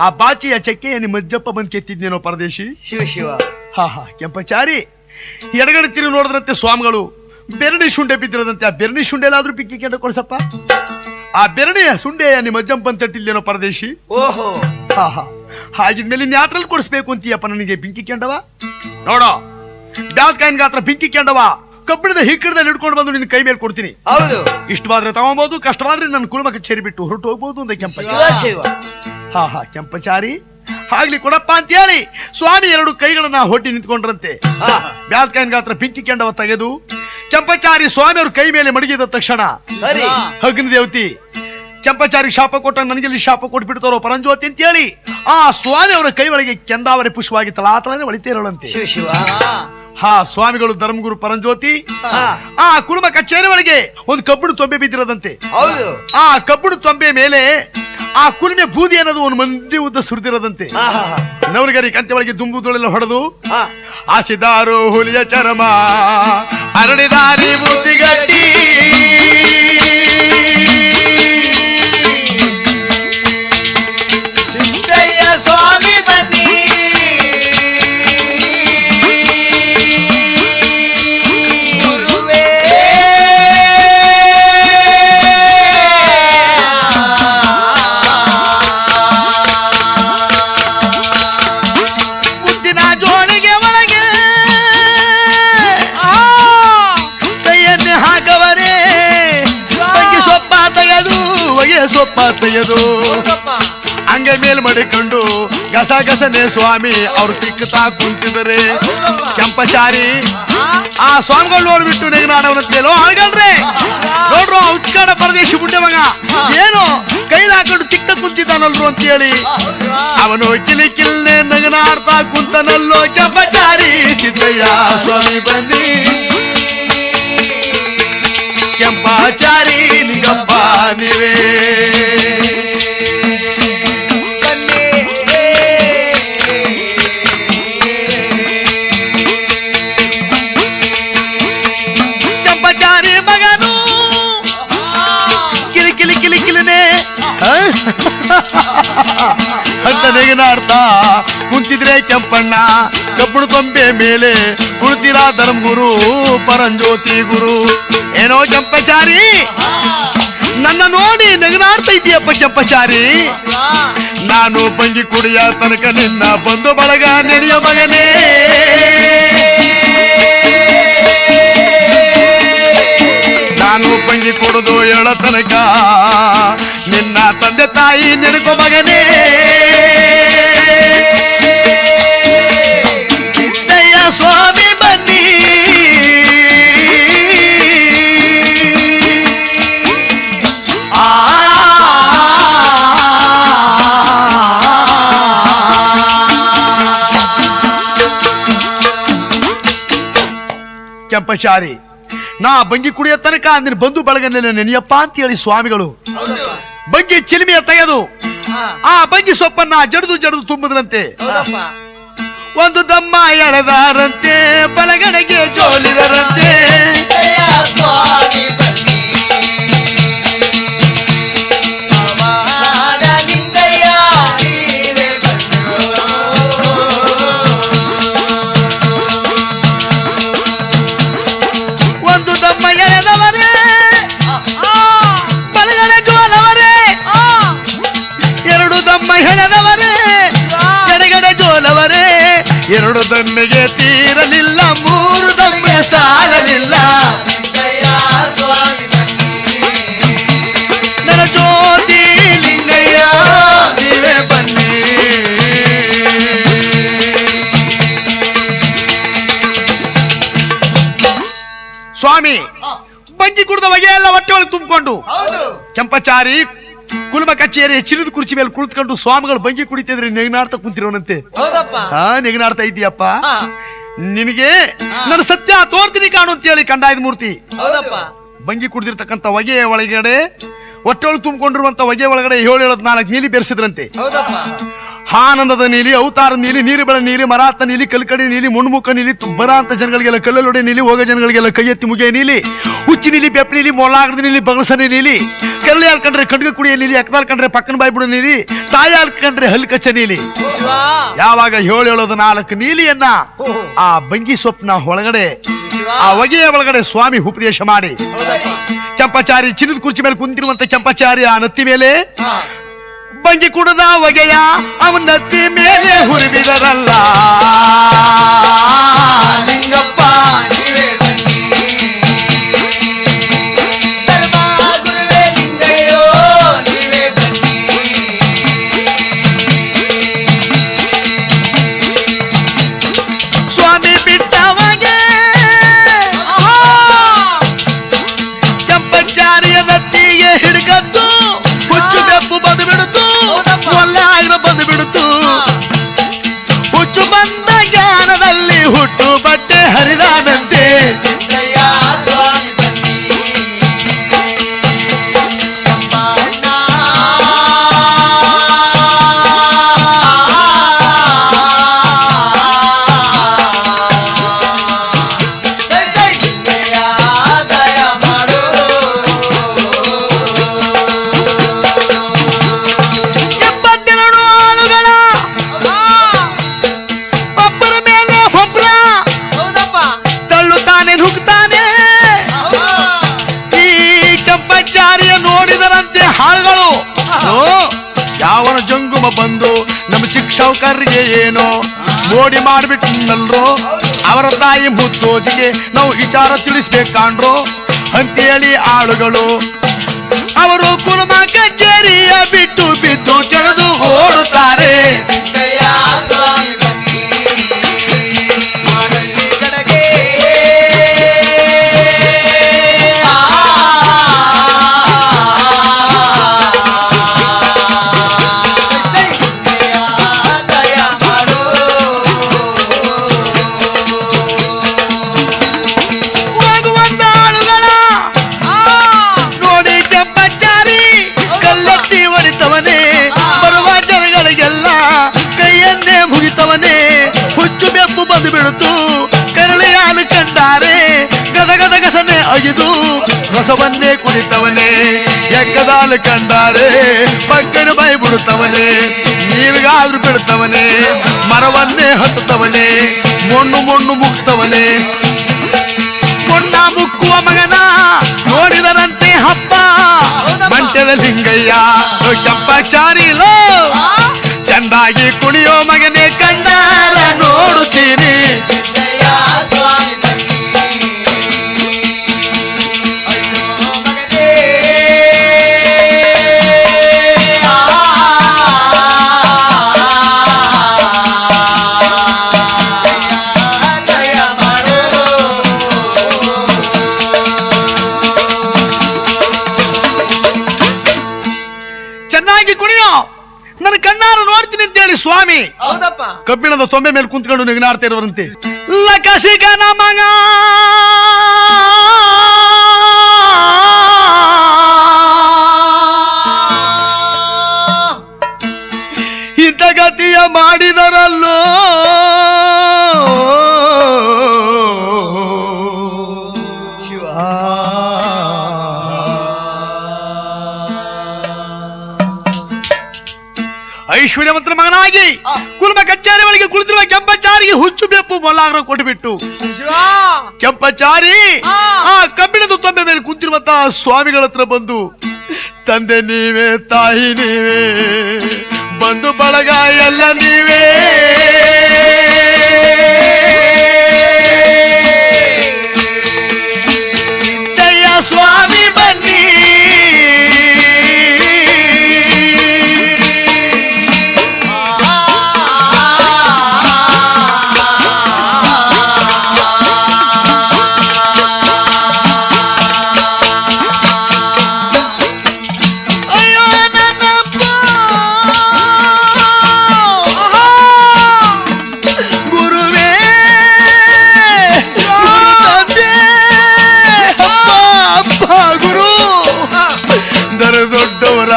ಆ ಬಾಚಿಯ ಚಕ್ಕೆ ನಿಮ್ಮ ಅಜ್ಜಪ್ಪ ಬಂದ್ ಕೆತ್ತಿದ್ನೇನೋ ಪರದೇಶಿ. ಶಿವ ಶಿವ. ಹಾ ಕೆಂಪಚಾರಿ ಎಡಗಡೆ ತಿರುಗಿ ನೋಡಿದ್ರಂತೆ ಸ್ವಾಮಿಗಳು ಬೆರಣಿ ಶುಂಡೆ ಬಿದ್ದಿರೋದಂತೆ. ಆ ಬೆರಣಿ ಶುಂಡೆಲಾದ್ರೂ ಬೆಂಕಿ ಕೆಂಡ ಕೊಡ್ಸಪ್ಪ. ಆ ಬೆರಣಿಯ ಸುಂಡೆ ನಿಮ್ಮ ಅಜ್ಜಪ್ಪ ಅಂತ ತಟ್ಟಿಲ್ಲೇನೋ ಪರದೇಶಿ. ಓಹೋ. ಹಾಗಿದ್ಮೇಲೆ ಇನ್ಯಾತ್ರಲ್ಲಿ ಕೊಡಿಸ್ಬೇಕು ಅಂತೀಯಪ್ಪ ನನಗೆ ಬೆಂಕಿ ಕೆಂಡವ? ನೋಡೋ ಬ್ಯಾದ್ ಕಾಯಿನ್ ಗಾತ್ರ ಬೆಂಕಿ ಕೆಂಡವ ಕಬ್ಬಿಣದ ಹಿಕ್ಕಡದಲ್ಲಿ ಹಿಡ್ಕೊಂಡು ಬಂದು ನಿನ್ನ ಕೈ ಮೇಲೆ ಕೊಡ್ತೀನಿ. ಹೌದು. ಇಷ್ಟವಾದ್ರೆ ತಗೊಬಹುದು, ಕಷ್ಟವಾದ್ರೆ ನನ್ನ ಕುಲಮಕ್ಕೆ ಸೇರಿ ಬಿಟ್ಟು ಹೊರಟು ಹೋಗ್ಬಹುದು ಅಂತ ಕೆಂಪಚಾರಿ. ಶಿವ. ಕೆಂಪಚಾರಿ ಆಗ್ಲಿ ಕೊಡಪ್ಪ ಅಂತ ಹೇಳಿ ಸ್ವಾಮಿ ಎರಡು ಕೈಗಳನ್ನ ಹೊಟ್ಟಿ ನಿಂತ್ಕೊಂಡ್ರಂತೆ. ಬ್ಯಾದ್ ಕಾಯಿನ್ ಗಾತ್ರ ಬೆಂಕಿ ಕೆಂಡವ ತೆಗೆದು ಕೆಂಪಚಾರಿ ಸ್ವಾಮಿ ಅವ್ರ ಕೈ ಮೇಲೆ ಮಡಗಿದ ತಕ್ಷಣ ಸರಿ. ಅಗ್ನಿ ದೇವತಿ ಕೆಂಪಚಾರಿ ಶಾಪ ಕೊಟ್ಟ ನನಗೆಲ್ಲಿ ಶಾಪ ಕೊಟ್ಬಿಡ್ತಾರೋ ಪರಂಜ್ಯೋತಿ ಅಂತ ಹೇಳಿ ಆ ಸ್ವಾಮಿ ಅವರ ಕೈ ಒಳಗೆ ಕೆಂದಾವರೆ ಪುಷ್ಪವಾಗಿ ತಲಾತಲನೆ ಒಳಿತೇ ಇರೋಳಂತೆ. ಶಿವ ಶಿವ. ಸ್ವಾಮಿಗಳು ಧರ್ಮಗುರು ಪರಂಜ್ಯೋತಿ ಆ ಕುರುಮ ಕಚೇರಿ ಒಳಗೆ ಒಂದು ಕಬ್ಬಿಣ ತೊಂಬೆ ಬಿದ್ದಿರೋದಂತೆ. ಹೌದು. ಆ ಕಬ್ಬಿಣ ತೊಂಬೆ ಮೇಲೆ ಆ ಕುಲುಮೆ ಬೂದಿ ಅನ್ನೋದು ಒಂದು ಮಂದಿ ಉದ್ದ ಸುರಿದಿರೋದಂತೆ. ನವರಿಗರಿ ಕಂತೆ ಒಳಗೆ ದುಂಬುದೊಳೆಲ್ಲ ಹೊಡೆದು ಆಸಿದಾರು ಹುಲಿಯ ಚರ್ಮ ಅರಳಿದಾರಿ ಬುದ್ಧಿಗಟ್ಟಿ ಸಿದ್ದಯ್ಯ ಸ್ವಾಮಿ ಬನ್ನಿ ಗುರುವೇ. ಮುದ್ದಿನ ಜೋಳಿಗೆ ಒಳಗೆ ಕೈಯನ್ನೇ ಹಾಕವರೇ ಬಗ್ಗೆ ಸೊಪ್ಪ ತೆಗೆದು ಹೊಗೆ ಸೊಪ್ಪ ತೆಗೆದು ಹಂಗೆ ಮೇಲ್ ಮಾಡಿಕೊಂಡು ಗಸಗಸನೆ ಸ್ವಾಮಿ ಅವ್ರು ತಿಕ್ಕತಾ ಕುಂತಿದ್ದಾರೆ. ಕೆಂಪಚಾರಿ ಆ ಸ್ವಾಮಿಗಳು ನೋಡ್ಬಿಟ್ಟು ನೆಗನಾಡವನಂತೇಲೋ ಹಾಗಲ್ರಿ ನೋಡ್ರು ಉಚ್ಕಾಡ ಪರದೇಶಿ ಬುಡ್ಡೆ ಮಗ ಏನು ಕೈಲಿ ಹಾಕೊಂಡು ತಿಕ್ಕ ಕುಂತಿದ್ದಾನಲ್ರು ಅಂತ ಹೇಳಿ ಅವನು ಕಿಲಿ ಕಿಲ್ನೆ ನಗನಾಡ್ತಾ ಕುಂತನಲ್ಲೋ ಕೆಂಪಚಾರಿ. ಸಿದ್ದಯ್ಯ ಸ್ವಾಮಿ ಬನ್ನಿ ಕೆಂಪಚಾರಿ ನಿಂಗಪ್ಪ ನೀವೇ ಕೆಂಪಚಾರಿ ಮಗನು ಕಿಲಿ ಕಿಲಿ ಕಿಲಿ ಕಿಲಿನೇ ಅಂತ ನೆಗನಾಡ್ತಾ ಕುಂತಿದ್ರೆ ಕೆಂಪಣ್ಣ ಕಬ್ಬುಣ ಕೊಂಬೆ ಮೇಲೆ ಕುಳಿತಿರ ಧರ್ಮಗುರು ಪರಂಜ್ಯೋತಿ ಗುರು. ಏನೋ ಕೆಂಪಚಾರಿ ನನ್ನ ನೋಡಿ ನೆಗನಾಡ್ತಾ ಇದೆಯಪ್ಪ ಕೆಂಪಚಾರಿ. ನಾನು ಬಂಗಿ ಕುಡಿಯ ತನಕ ನಿನ್ನ ಬಂದು ಬಳಗ ನೆನೆಯ ಮಗನೇ. ನಾನು ಬಂಗಿ ಕೊಡುದು ಹೇಳ ತನಕ ನಿನ್ನ ತಂದೆ ತಾಯಿ ನೆನಕೋ ಮಗನೇ. ಸಿದ್ದಯ್ಯ ಸ್ವಾಮಿ ಬನ್ನಿ ಕೆಂಪಚಾರಿ ನಾ ಬಂಗಿ ಕುಡಿಯ ತನಕ ನಿನ್ನ ಬಂಧು ಬಳಗನೆಲ್ಲ ನೆನೆಯಪ್ಪ ಅಂತ ಹೇಳಿ ಸ್ವಾಮಿಗಳು ಬಂಗಿ ಚಿಲಿಮೆಯ ತೆಗೆದು ಆ ಬಂಗಿ ಸೊಪ್ಪನ್ನ ಜಡದು ಜಡದು ತುಂಬಿದ್ರಂತೆ. ಒಂದು ದಮ್ಮ ಎಳೆದಾರಂತೆ ಬಲಗಡೆಗೆ ಜೋಲಿದರಂತೆ. ಒಂದು ದಮ್ಮ ಎಳೆದವರೇ ಬಲಗಡೆ ಜೋಲವರೇ, ಎರಡು ದಮ್ಮ ಎಳೆದವರೇ ಎಡಗಡೆ ಜೋಲವರೇ. ಎರಡು ದಮ್ಮೆಗೆ ತೀರಲಿಲ್ಲ, ಮೂರು ದಮ್ಮೆ ಸಾಲಲಿಲ್ಲ. ನನ್ನ ಜ್ಯೋತಿ ಲಿಂಗಯ್ಯ ನೀವೇ ಬನ್ನಿ. ಸ್ವಾಮಿ ಬಂಗಿ ಕುಡಿದ ಬಗೆ ಎಲ್ಲ ಹೊಟ್ಟೆ ಒಳಗೆ ತುಂಬಿಕೊಂಡು ಕೆಂಪಚಾರಿ ಕುಲುಮ ಕಚೇರಿ ಚಿನ್ನದ ಕುರ್ಚಿ ಮೇಲೆ ಕುಳಿತುಕೊಂಡು ಸ್ವಾಮಿಗಳು ಬಂಗಿ ಕುಡಿತಿದ್ರೆ ನೆಗನಾಡ್ತಾ ಕುಂತಿರೋನಂತೆ. ನೆಗನಾಡ್ತಾ ಇದೀಯಪ್ಪ, ನಿನಗೆ ನನ್ನ ಸತ್ಯ ತೋರ್ತೀನಿ ಕಾಣು ಅಂತ ಹೇಳಿ ಕಂಡಾಯದ ಮೂರ್ತಿ. ಬಂಗಿ ಕುಡಿದಿರ್ತಕ್ಕಂಥ ಹೊಗೆ ಒಳಗಡೆ ಹೊಟ್ಟೆ ಒಳಗೆ ತುಂಬಿಕೊಂಡಿರುವಂತ ಹೊಗೆ ಒಳಗಡೆ 7-4 ನೀಲಿ ಬೆರೆಸಿದ್ರಂತೆ. ಆನಂದದ ನೀಲಿ, ಅವತಾರದ ನೀಲಿ, ನೀರುಬೆಳ ನೀಲಿ, ಮರಾತ ನೀಲಿ, ಕಲ್ಕಡಿ ನೀಲಿ, ಮುಣ್ಮುಖ ನೀಲಿ, ಬರ ಅಂತ ಜನಗಳಿಗೆಲ್ಲ ಕಲ್ಲಲೊಡೆ ನೀಲಿ, ಹೋಗ ಜನಗಳಿಗೆಲ್ಲ ಕೈ ಎತ್ತಿ ಮುಗಿಯ ನೀಲಿ, ಹುಚ್ಚಿ ನೀಲಿ, ಬೆಪ್ಪ ನೀಲಿ, ಮೊಲಾಗದ ನೀಲಿ, ಬಗಸನೆ ನೀಲಿ, ಕೆರಳಿ ಹಾಲ್ ಕಂಡ್ರೆ ಕಡ್ಗ ಕುಡಿಯ ನೀಲಿ, ಅಕ್ಕದಾಲ್ ಕಂಡ್ರೆ ಪಕ್ಕನ ಬಾಯಿ ಬಿಡೋ ನೀಲಿ, ತಾಯಿ ಹಾಲ್ ಕಂಡ್ರೆ ಹಲ್ ಕಚ್ಚ ನೀಲಿ. ಯಾವಾಗ ಹೇಳೋದು 4 ನೀಲಿಯನ್ನ ಆ ಬಂಗಿ ಸೊಪ್ಪಿನ ಒಳಗಡೆ ಆ ಹೊಗೆಯ ಒಳಗಡೆ ಸ್ವಾಮಿ ಉಪದೇಶ ಮಾಡಿ, ಕೆಂಪಚಾರಿ ಚಿನ್ನದ ಕುರ್ಚಿ ಮೇಲೆ ಕುಂತಿರುವಂತ ಕೆಂಪಚಾರಿ ಆ ನತ್ತಿ ಮೇಲೆ ಬಂಗಿ ಕುಡದ ಹೊಗೆಯ ಅವನತ್ತಿ ಮೇಲೆ ಹುರಿಬಿದರಲ್ಲ. ಲಿಂಗಪ್ಪ ನೀವೇ ಬನ್ನಿ, ಧರ್ಮ ಗುರುವೇ ಲಿಂಗಯ್ಯೋ ನೀವೇ ಬನ್ನಿ. ಸ್ವಾಮಿ ಬಿಟ್ಟವಗೆ ಕೆಂಪಚಾರಿಯ ನತ್ತಿಗೆ ಹಿಡ್ಕತ್ತು, ಹುಚ್ಚು ಬೆಪ್ಪು ಬಂದು ಬಿಡುತ್ತು, ಮೊಲ್ಲಾಗ ಬಂದು ಬಿಡುತ್ತು. ಹುಚ್ಚು ಬಂದ ಜ್ಞಾನದಲ್ಲಿ ಹುಟ್ಟು ಬಟ್ಟೆ ಹರಿದಾದಂತೆ ಸಿದ್ದಯ್ಯ ಸ್ವಾಮಿ ಬನ್ನಿ, ಅಣ್ಣ ಸಿದ್ದಯ್ಯ ದಯ ಮಾಡು. ಎಪ್ಪತ್ತೆರಡು ಆಳುಗಳ ಒಬ್ಬರ ಮೇಲೆ ಒಬ್ಬರ ಹೌದಪ್ಪ, ತಳ್ಳುತ್ತಾನೆ ನುಗ್ತಾನೆ. ಈ ಕೆಂಪಚಾರಿಯ ನೋಡಿದರಂತೆ ಹಾಳುಗಳು, ಯಾವನ ಜಂಗುಮ ಬಂದು ನಮ್ಮ ಶಿಕ್ಷಕರಿಗೆ ಏನೋ ಮೋಡಿ ಮಾಡಿಬಿಟ್ಟನಲ್ರೋ, ಅವರ ತಾಯಿ ಮುತ್ತೋಜಿಗೆ ನಾವು ವಿಚಾರ ತಿಳಿಸ್ಬೇಕಾಂಡ್ರು ಅಂತೇಳಿ ಆಳುಗಳು ಅವರು ಕುಲಮ ಕಚೇರಿಯ ಬಿಟ್ಟು ಬಿದ್ದು ಕೆಳದು ಓಡುತ್ತಾರೆ. ಸಿದ್ದಯ್ಯ ಸ್ವಾಮಿ ಬನ್ನಿ, ಮಾಡಲಿ ಕಡೆಗೆ ಸಿದ್ದಯ್ಯ ದಯ ಮಾಡು. ಹೋಗುವಂತ ಆಳುಗಳ ನೋಡಿ ಕೆಂಪಚಾರಿ ಕಲ್ಲೆತ್ತಿ ಹೊಡಿತವನೇ, ಬರುವ ಜನಗಳಿಗೆಲ್ಲ ಕೈಯನ್ನೇ ಮುಗಿತವನೇ. ಹುಚ್ಚು ಬೆಪ್ಪು ಬಂದು ಬಿಡುತ್ತು, ಕರಳಿ ಹಾಲು ಕಂಡಾರೆ ಗದಗದಗಸನೆ ಅಗಿದು ರಸವನ್ನೇ ಕುಡಿತವನೇ. ಎಕ್ಕದಾಲು ಕಂಡಾರೆ ಪಕ್ಕನ ಬಾಯಿ ಬಿಡುತ್ತವನೇ, ನೀರಿಗಾದ್ರೂ ಬಿಡುತ್ತವನೇ, ಮರವನ್ನೇ ಹತ್ತುತ್ತವನೇ, ಮಣ್ಣು ಮುಗ್ತವನೇ. ಮೊಣ್ಣ ಮುಕ್ಕುವ ಮಗನ ನೋಡಿದರಂತೆ ಹಬ್ಬ ಮಂಟದ ಲಿಂಗಯ್ಯ ಕೆಂಪಚಾರಿಲೋ, ಚಂದಾಗಿ ಕುಣಿಯೋ ಮಗನೇ ಕಣ್ಣಾರ ನೋಡುತ್ತೀನಿ. ಸಿದ್ದಯ್ಯ ಸ್ವಾಮಿ ಬನ್ನಿ, ಅಯ್ಯೋ ಮಗನೇ ದಯ ಮಾಡು. ಚೆನ್ನಾಗಿ ಕುಣಿಯೋ, ನನ್ನ ಕಣ್ಣಾರ ನೋಡ್ತೀನಿ ಅಂತೇಳಿ ಸ್ವಾಮಿ ಹೌದಪ್ಪ, ಕಬ್ಬಿಣದ ತೊಂಬೆ ಮೇಲೆ ಕುಂತ್ಕೊಂಡು ನೆಗನಾಡ್ತಾ ಇರುವಂತೆ. ಲಕಸಿಗನ ಮಗ ಇಂಥ ಗತಿಯ ಮಾಡಿದರಲ್ಲೋ, ಐಶ್ವರ್ಯವಂತರ ಮಗನಾಗಿ ಕುಲಮ ಕಚೇರಿ ಒಳಗೆ ಕುಳಿತಿರುವ ಕೆಂಪಚಾರಿಗೆ ಹುಚ್ಚು ಬೆಪ್ಪು ಮೊಲ್ಲಾಗ್ರ ಕೊಟ್ಟುಬಿಟ್ಟು ಶಿವ ಕೆಂಪಚಾರಿ ಆ ಕಬ್ಬಿಣದ ತೊಂಬೆ ಮೇಲೆ ಕುಂತಿರುವಂತಹ ಸ್ವಾಮಿಗಳ ಹತ್ರ ಬಂದು, ತಂದೆ ನೀವೇ, ತಾಯಿ ನೀವೇ, ಬಂಧು ಬಳಗ ಎಲ್ಲ ನೀವೇ, ಸಿದ್ದಯ್ಯ ಸ್ವಾಮಿ ಬನ್ನಿ. ಅಯ್ಯೋ ನನ್ನಪ್ಪ, ಗುರುವೇ, ತಂದೆ, ಅಪ್ಪ ಗುರು, ದರ ದೊಡ್ಡವರ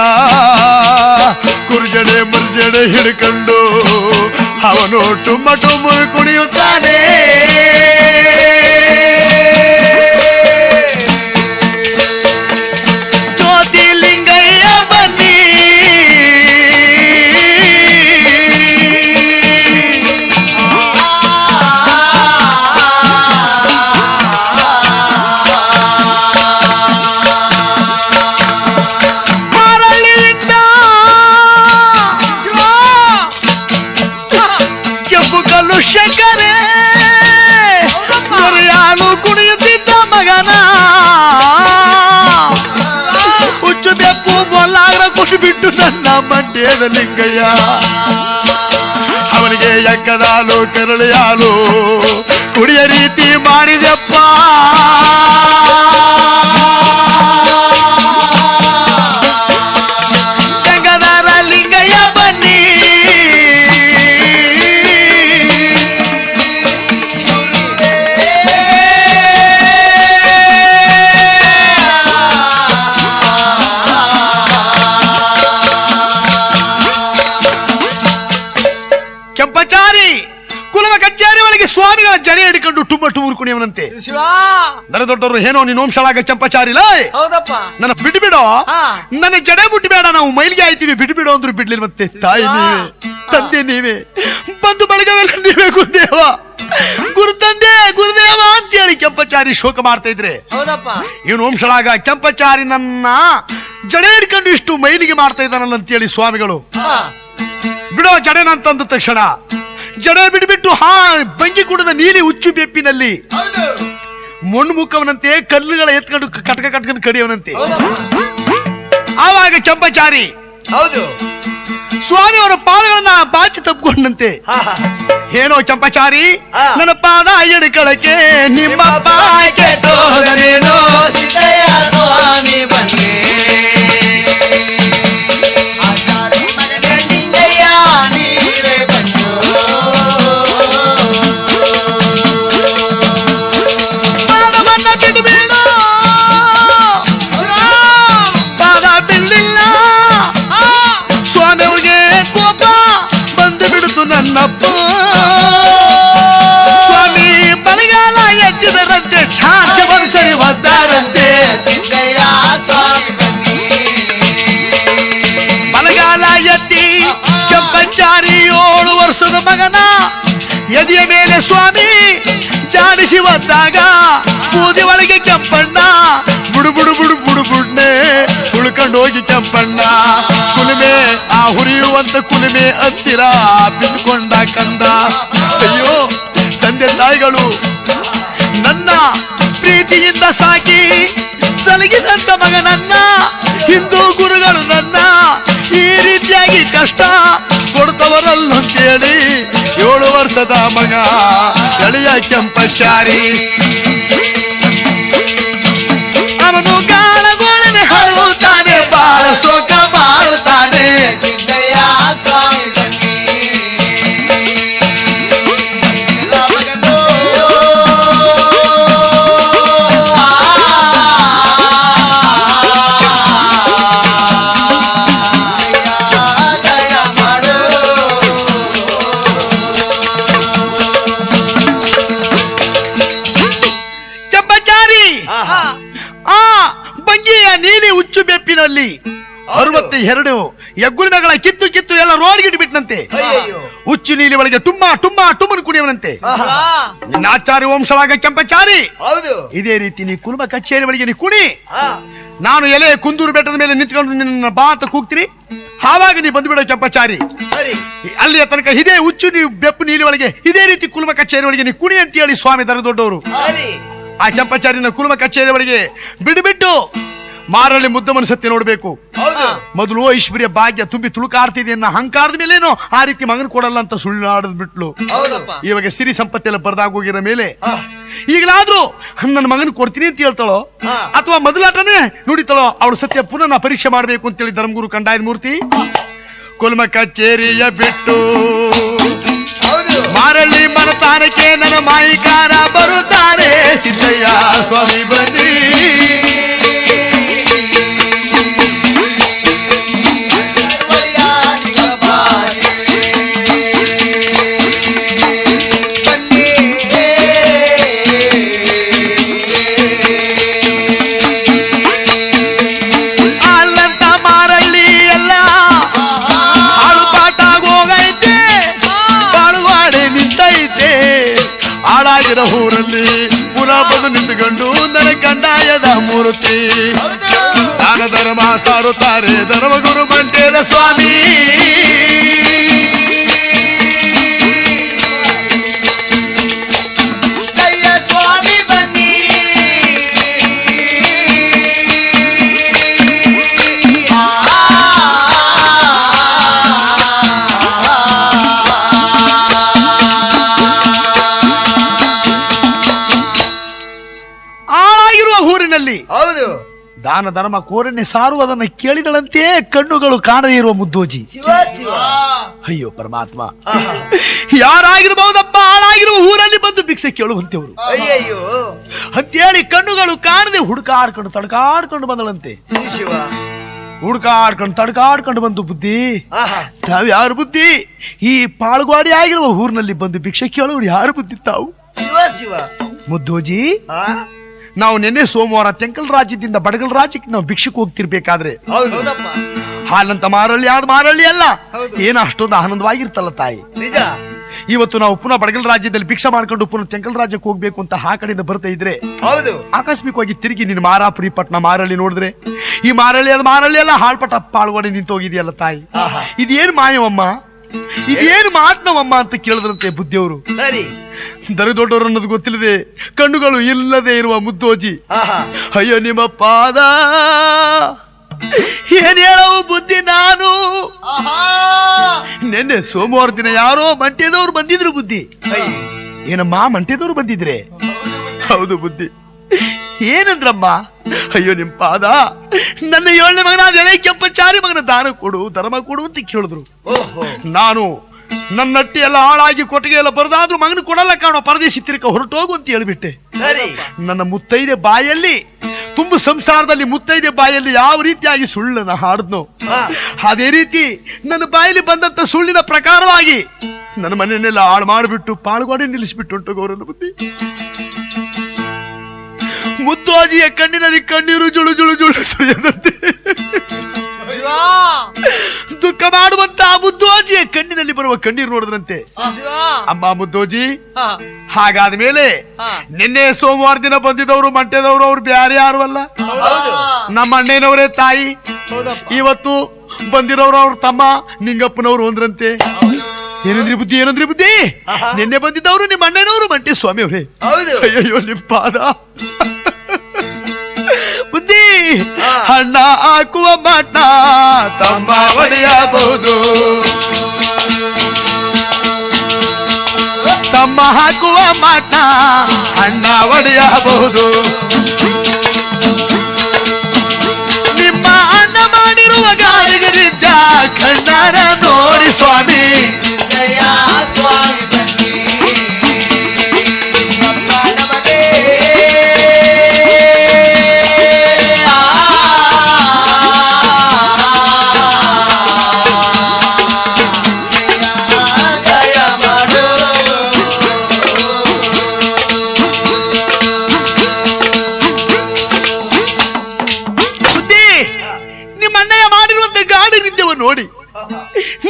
ಕುರ್ಜಡೆ ಮರ್ಜಡೆ ಹಿಡ್ಕೊಂಡು ಅವನು ಟುಮ್ಮ ಟುಮ್ಮು ಕುಣಿಯುತ್ತಾನೆ. ಜ್ಯೋತಿಲಿಂಗಯ್ಯ ಬನ್ನಿ ಶಂಕರೇ ಮರೆಯಾಳು ಕುಣಿಯುತ್ತಿದ್ದ ಮಗನ ಹುಚ್ಚು ತೆಪ್ಪು ಮೊಲ್ಲಾಗ್ರ ಖುಷಿ ಬಿಟ್ಟು ನನ್ನ ಮಂಡ್ಯದ ಲಿಂಗಯ್ಯ ಅವನಿಗೆ ಎಕ್ಕದಾಲು ಕರಳಿಯಾಲು ಕುಡಿಯ ರೀತಿ ಮಾಡಿದೆಪ್ಪ. ಗಂಗಾಧರ ಲಿಂಗಯ್ಯ ಬನ್ನಿ ಕೆಂಪಚಾರಿ ಕುಲವ ಕಚೇರಿ ಒಳಗೆ ಸ್ವಾಮಿಗಳ ಜಡೆ ಹಿಡಿಕೊಂಡು ಟುಮ್ಮ ಟುಮುರು ಕುಣಿಯವನಂತೆ. ನನ್ನ ದೊಡ್ಡವರು ಏನೋ ನೀನು ವಂಶಳಾಗ ಕೆಂಪಚಾರಿಲ ನನ್ನ ಬಿಟ್ಬಿಡೋ, ನನ್ನ ಜಡೆ ಮುಟ್ಬೇಡ, ನಾವು ಮೈಲಿಗೆ ಆಯ್ತೀವಿ, ಬಿಟ್ಬಿಡೋ ಅಂದ್ರು ಬಿಡ್ಲಿಲ್ಲ. ಮತ್ತೆ ತಾಯಿ ನೀವೇ, ತಂದೆ ನೀವೇ, ಬಂಧು ಬಳಗವೆಲ್ಲ ನೀವೇ, ಗುರುದೇವ ಗುರುತಂದೆ ಗುರುದೇವ ಅಂತ ಹೇಳಿ ಕೆಂಪಚಾರಿ ಶೋಕ ಮಾಡ್ತಾ ಇದ್ರೆ ಇವನು ವಂಶಳಾಗ ಕೆಂಪಚಾರಿ ನನ್ನ ಜಡೆ ಹಿಡ್ಕೊಂಡು ಇಷ್ಟು ಮೈಲಿಗೆ ಮಾಡ್ತಾ ಇದ್ದಾನಲ್ಲ ಅಂತೇಳಿ ಸ್ವಾಮಿಗಳು ಬಿಡೋ ಜಡೆನಂತಂದ ತಕ್ಷಣ ಜಡೆ ಬಿಟ್ಬಿಟ್ಟು ಬಂಗಿ ಕುಡದ ನೀಲಿ ಹುಚ್ಚು ಬೆಪ್ಪಿನಲ್ಲಿ ಮಣ್ಣು ಮುಖವನಂತೆ ಕಲ್ಲುಗಳ ಎತ್ಕೊಂಡು ಕಟ್ಕೊಂಡು ಕಡಿಯವನಂತೆ. ಆವಾಗ ಕೆಂಪಚಾರಿ ಸ್ವಾಮಿ ಅವರ ಪಾದಗಳನ್ನ ಬಾಚಿ ತಪ್ಪಿಕೊಂಡಂತೆ. ಏನೋ ಕೆಂಪಚಾರಿ ನನ್ನ ಪಾದ ಎಡಕಳಕ್ಕೆ ನಿಮ್ಮ ಪಾಯಕ್ಕೆ ತೋದರೇನೋ ಸಿದ್ದಯ್ಯ ಸ್ವಾಮಿ ಬನ್ನಿ ನನ್ನಪ್ಪ ಸ್ವಾಮಿ ಬಲಗಾಲ ಎತ್ತಿದರಂತೆ ಛಾಚೆ ಬರಿಸರಿ ಒದ್ದಾರಂತೆ. ಸಿದ್ದಯ್ಯ ಸ್ವಾಮಿ ಬಲಗಾಲ ಎತ್ತಿ ಕೆಂಪಚಾರಿ 7 ವರ್ಷದ ಮಗನ ಎದೆಯ ಮೇಲೆ ಸ್ವಾಮಿ ಜಾಡಿಸಿ ಬಂದಾಗ ಬೂದಿ ಒಳಗೆ ಕೆಂಪಣ್ಣ ಬುಡು ಬುಡು ಬುಡು ಬುಡು ಬುಡ್ನೆ ಉಳ್ಕೊಂಡು ಹೋಗಿ ಕೆಂಪಣ್ಣ ಕುಲುಮೆ ಆ ಹುರಿಯುವಂತ ಕುಲುಮೆ ಹತ್ತಿರ ಬಿದ್ದುಕೊಂಡ ಕಂದ. ಅಯ್ಯೋ ತಂದೆ ತಾಯಿಗಳು ನನ್ನ ಪ್ರೀತಿಯಿಂದ ಸಾಕಿ ಸಲಗಿದಂತ ಮಗನನ್ನ ಹಿಂದೂ ಗುರುಗಳು ನನ್ನ ಈ ರೀತಿಯಾಗಿ ಕಷ್ಟ ಕೊಡ್ತವರಲ್ಲ ಅಂತೇಳಿ 7 ವರ್ಷದ ಮಗ ಎಳೆಯ ಕೆಂಪಚಾರಿ ಅವನು ಗಾಳಗೋಳನೆ ಹಾಡುತ್ತಾನೆ, ಬಾಳ ಶೋಕ ಮಾಡುತ್ತಾನೆ. ಸಿದ್ದಯ್ಯ ಸ್ವಾಮಿ ನೀಲಿ ಹುಚ್ಚು ಬೆಪ್ಪಿನಲ್ಲಿ 62 ಹೆಗ್ಗುಲಿನಗಳ ಕಿತ್ತು ಕಿತ್ತು ಎಲ್ಲ ರೋಡ್ಗಿಟ್ಟು ಬಿಟ್ಟನಂತೆ. ಹುಚ್ಚು ನೀಲಿ ಒಳಗೆ ಟುಮ್ಮ ಟುಮ್ಮ ಟುಮ್ಮನ್ ಕುಣಿಯವನಂತೆ. ನಿನ್ನ ಆಚಾರ್ಯ ವಂಶಳಾಗ ಕೆಂಪಚಾರಿ ಇದೇ ರೀತಿ ನೀ ಕುಲುಮ ಕಚೇರಿ ಒಳಗೆ ನೀ ಕುಣಿ, ನಾನು ಎಲೆ ಕುಂದೂರು ಬೆಟ್ಟದ ಮೇಲೆ ನಿಂತ್ಕೊಂಡು ನಿನ್ನ ಬಾ ಅಂತ ಕೂಗ್ತೀನಿ, ಆವಾಗ ನೀ ಬಂದ್ಬಿಡೋ ಕೆಂಪಚಾರಿ. ಅಲ್ಲಿಯ ತನಕ ಇದೇ ಹುಚ್ಚು ನೀವು ಬೆಪ್ಪು ನೀಲಿ ಒಳಗೆ ಇದೇ ರೀತಿ ಕುಲುಮ ಕಚೇರಿ ಒಳಗೆ ನೀ ಕುಣಿ ಅಂತ ಹೇಳಿ ಸ್ವಾಮಿ ದರ ದೊಡ್ಡವರು ಆ ಕೆಂಪಚಾರಿನ ಕುಲುಮ ಕಚೇರಿ ಒಳಗೆ ಬಿಡುಬಿಟ್ಟು ಮಾರಳ್ಳಿ ಮುದ್ದ ಮನಸತ್ತಿ ನೋಡ್ಬೇಕು. ಮೊದಲು ಐಶ್ವರ್ಯ ಭಾಗ್ಯ ತುಂಬಿ ತುಳುಕಾಡ್ತಿದೆ ಅನ್ನೋ ಅಹಂಕಾರದ ಮೇಲೇನೋ ಆ ರೀತಿ ಮಗನ ಕೊಡಲ್ಲ ಅಂತ ಸುಳ್ಳು ಆಡದ್ ಬಿಟ್ಲು. ಇವಾಗ ಸಿರಿ ಸಂಪತ್ತೆಲ್ಲ ಬರ್ದಾಗೋಗಿರೋ ಮೇಲೆ ಈಗಲಾದ್ರೂ ನನ್ನ ಮಗನ್ ಕೊಡ್ತೀನಿ ಅಂತ ಹೇಳ್ತಾಳೋ ಅಥವಾ ಮೊದಲಾಟನೇ ನುಡಿತಾಳೋ ಅವಳು ಸತ್ಯ ಪುನಃ ನಾ ಪರೀಕ್ಷೆ ಮಾಡ್ಬೇಕು ಅಂತೇಳಿ ಧರ್ಮಗುರು ಕಂಡಾಯನ ಮೂರ್ತಿ ಕುಲುಮ ಕಚೇರಿಯ ಬಿಟ್ಟು ಮಾರಳ್ಳಿ ಮನತಾನಕ್ಕೆ ನನ್ನ ಮಾಯಿಕಾರ ಬರುತ್ತಾರೆ. ಸಿದ್ದಯ್ಯ ಸ್ವಾಮಿ ಬನ್ನಿ ಹಾಳಾಗಿರೋ ಊರಲ್ಲಿ ಪುನಃ ಬಂದು ನಿಂತುಕೊಂಡು ನನ್ನ ಕಂದಾಯದ ಮೂರ್ತಿ ದಾನ ಧರ್ಮ ಸಾರುತ್ತಾರೆ ಧರ್ಮಗುರು ಮಂಟೇದ ಸ್ವಾಮಿ ಸ್ವಾಮಿ ಬನ್ನಿ ಹಾಳಾಗಿರುವ ಊರಿನಲ್ಲಿ ಹೌದು ದಾನ ಧರ್ಮ ಕೋರನ್ನೇ ಸಾರುವುದನ್ನು ಕೇಳಿದಳಂತೆ ಕಣ್ಣುಗಳು ಕಾಣದೇ ಇರುವ ಮುದ್ದೋಜಿ ಶಿವ ಶಿವ ಅಯ್ಯೋ ಪರಮಾತ್ಮ ಯಾರಾಗಿರಬಹುದಪ್ಪ ಹಾಳಾಗಿರುವ ಊರಲ್ಲಿ ಬಂದು ಭಿಕ್ಷೆ ಕೇಳುವಂತೆವರು ಅಯ್ಯಯ್ಯೋ ಅಂತೇಳಿ ಕಣ್ಣುಗಳು ಕಾಣದೆ ಹುಡುಕಾಡ್ಕೊಂಡು ತಡ್ಕಾಡ್ಕೊಂಡು ಬಂದಳಂತೆ ಶಿವ ಹುಡುಕಾಡ್ಕೊಂಡು ತಡ್ಕಾಡ್ಕೊಂಡು ಬಂದು ಬುದ್ಧಿ ಯಾರು ಬುದ್ಧಿ ಈ ಪಾಳುಗಾಡಿ ಆಗಿರುವ ಊರಿನಲ್ಲಿ ಬಂದು ಭಿಕ್ಷೆ ಕೇಳೋರು ಯಾರು ಬುದ್ಧಿ ತಾವು ಶಿವ ಶಿವ ಮುದ್ದೋಜಿ ನಾವು ನಿನ್ನೆ ಸೋಮವಾರ ತೆಂಕಲ್ ರಾಜ್ಯದಿಂದ ಬಡಗಲ್ ರಾಜ್ಯಕ್ಕೆ ನಾವು ಭಿಕ್ಷಕ್ಕೆ ಹೋಗ್ತಿರ್ಬೇಕಾದ್ರೆ ಹಾಲಂತ ಮಾರಳ್ಳಿ ಯಾವ್ದು ಮಾರಳ್ಳಿ ಅಲ್ಲ ಏನೋ ಅಷ್ಟೊಂದು ಆನಂದವಾಗಿರ್ತಲ್ಲ ತಾಯಿ ನಿಜ ಇವತ್ತು ನಾವು ಪುನಃ ಬಡಗಲ್ ರಾಜ್ಯದಲ್ಲಿ ಭಿಕ್ಷೆ ಮಾಡ್ಕೊಂಡು ಪುನಃ ತೆಂಕಲ್ ರಾಜ್ಯಕ್ಕೆ ಹೋಗ್ಬೇಕು ಅಂತ ಆ ಕಡೆಯಿಂದ ಬರ್ತಾ ಇದ್ರೆ ಹೌದು ಆಕಸ್ಮಿಕವಾಗಿ ತಿರುಗಿ ನೀನು ಮಾರಾಪುರಿ ಪಟ್ನ ಮಾರಳ್ಳಿ ನೋಡಿದ್ರೆ ಈ ಮಾರಳ್ಳಿ ಅದು ಮಾರಳ್ಳಿ ಎಲ್ಲ ಹಾಳ್ಪಟ್ಟ ಪಾಳ್ಗೊಡೆ ನಿಂತು ಹೋಗಿದೆಯಲ್ಲ ತಾಯಿ ಇದೇನು ಮಾಯವಮ್ಮ ಇದೇನು ಮಾತ್ನವಮ್ಮ ಅಂತ ಕೇಳಿದ್ರಂತೆ ಬುದ್ಧಿಯವರು ಸರಿ ದರ ದೊಡ್ಡವರು ಅನ್ನೋದು ಗೊತ್ತಿಲ್ಲದೆ ಕಣ್ಣುಗಳು ಇಲ್ಲದೆ ಇರುವ ಮುದ್ದೋಜಿ ಅಯ್ಯೋ ನಿಮ್ಮ ಪಾದ ಏನ್ ಹೇಳವು ಬುದ್ಧಿ ನಾನು ನಿನ್ನೆ ಸೋಮವಾರ ದಿನ ಯಾರೋ ಮಂಟ್ಯದವ್ರು ಬಂದಿದ್ರು ಬುದ್ಧಿ ಏನಮ್ಮ ಮಂಟ್ಯದವ್ರು ಬಂದಿದ್ರೆ ಹೌದು ಬುದ್ಧಿ ಏನಂದ್ರಮ್ಮ ಅಯ್ಯೋ ನಿಮ್ ಪಾದ ನನ್ನ 7ನೇ ಮಗನ ಕೆಂಪಚಾರಿ ಮಗನ ದಾನ ಕೊಡು ಧರ್ಮ ಕೊಡು ಅಂತ ಕೇಳಿದ್ರು ನಾನು ನನ್ನಟ್ಟಿ ಎಲ್ಲ ಹಾಳಾಗಿ ಕೊಟ್ಟಿಗೆ ಎಲ್ಲ ಬರದಾದ್ರೂ ಮಗನ ಕೊಡಲ್ಲ ಕಾಣೋ ಪರದೇಶಿ ತಿರ್ಕ ಹೊರಟೋಗು ಅಂತ ಹೇಳ್ಬಿಟ್ಟೆ ನನ್ನ ಮುತ್ತೈದೆ ಬಾಯಲ್ಲಿ ತುಂಬು ಸಂಸಾರದಲ್ಲಿ ಮುತ್ತೈದೆ ಬಾಯಲ್ಲಿ ಯಾವ ರೀತಿಯಾಗಿ ಸುಳ್ಳನ್ನ ಹಾಡಿದ್ನೋ ಅದೇ ರೀತಿ ನನ್ನ ಬಾಯಲ್ಲಿ ಬಂದಂತ ಸುಳ್ಳಿನ ಪ್ರಕಾರವಾಗಿ ನನ್ನ ಮನೆಯನ್ನೆಲ್ಲ ಹಾಳು ಮಾಡಿಬಿಟ್ಟು ಪಾಳುಗಾಡಿ ನಿಲ್ಲಿಸ್ಬಿಟ್ಟು ಹೊಂಟೋಗೋರನ್ನು ಬುದ್ಧಿ ಮುದ್ದೋಜಿಯ ಕಣ್ಣಿನಲ್ಲಿ ಕಣ್ಣೀರು ಜುಳು ಜುಳು ಜುಳು ಸುರಿಯದಂತೆ ದುಃಖ ಮಾಡುವಂತ ಮುದ್ದೋಜಿಯ ಕಣ್ಣಿನಲ್ಲಿ ಬರುವ ಕಣ್ಣೀರು ನೋಡಿದ್ರಂತೆ ಅಮ್ಮ ಮುದ್ದೋಜಿ ಹಾಗಾದ ಮೇಲೆ ನಿನ್ನೆ ಸೋಮವಾರ ದಿನ ಬಂದಿದ್ದವರು ಮಂಟ್ಯದವರು ಅವ್ರು ಬ್ಯಾರೆ ಯಾರು ಅಲ್ಲ ನಮ್ಮ ಅಣ್ಣನವರೇ ತಾಯಿ ಇವತ್ತು ಬಂದಿರೋರು ಅವ್ರ ತಮ್ಮ ನಿಂಗಪ್ಪನವರು ಅಂದ್ರಂತೆ ಏನಂದ್ರಿ ಬುದ್ಧಿ ಏನಂದ್ರಿ ಬುದ್ಧಿ ನಿನ್ನೆ ಬಂದಿದ್ದವರು ನಿಮ್ಮ ಅಣ್ಣನವರು ಮಂಟೆ ಸ್ವಾಮಿ ಅವರೇ ಅಯ್ಯೋ ನಿಮ್ ಪಾದ ಬುದ್ಧಿ ಹಣ್ಣ ಹಾಕುವ ಮಟ್ಟ ತಮ್ಮ ಒಡೆಯಬಹುದು ತಮ್ಮ ಹಾಕುವ ಮಟ್ಟ ಹಣ್ಣ ಒಡೆಯಬಹುದು ನಿಮ್ಮ ಅಣ್ಣ ಮಾಡಿರುವ ಗಾಳಿಗರಿದ್ದ ಕಣ್ಣಾರ ನೋಡಿ ಸ್ವಾಮಿ ಸ್ವಾಮಿ ನೋಡಿ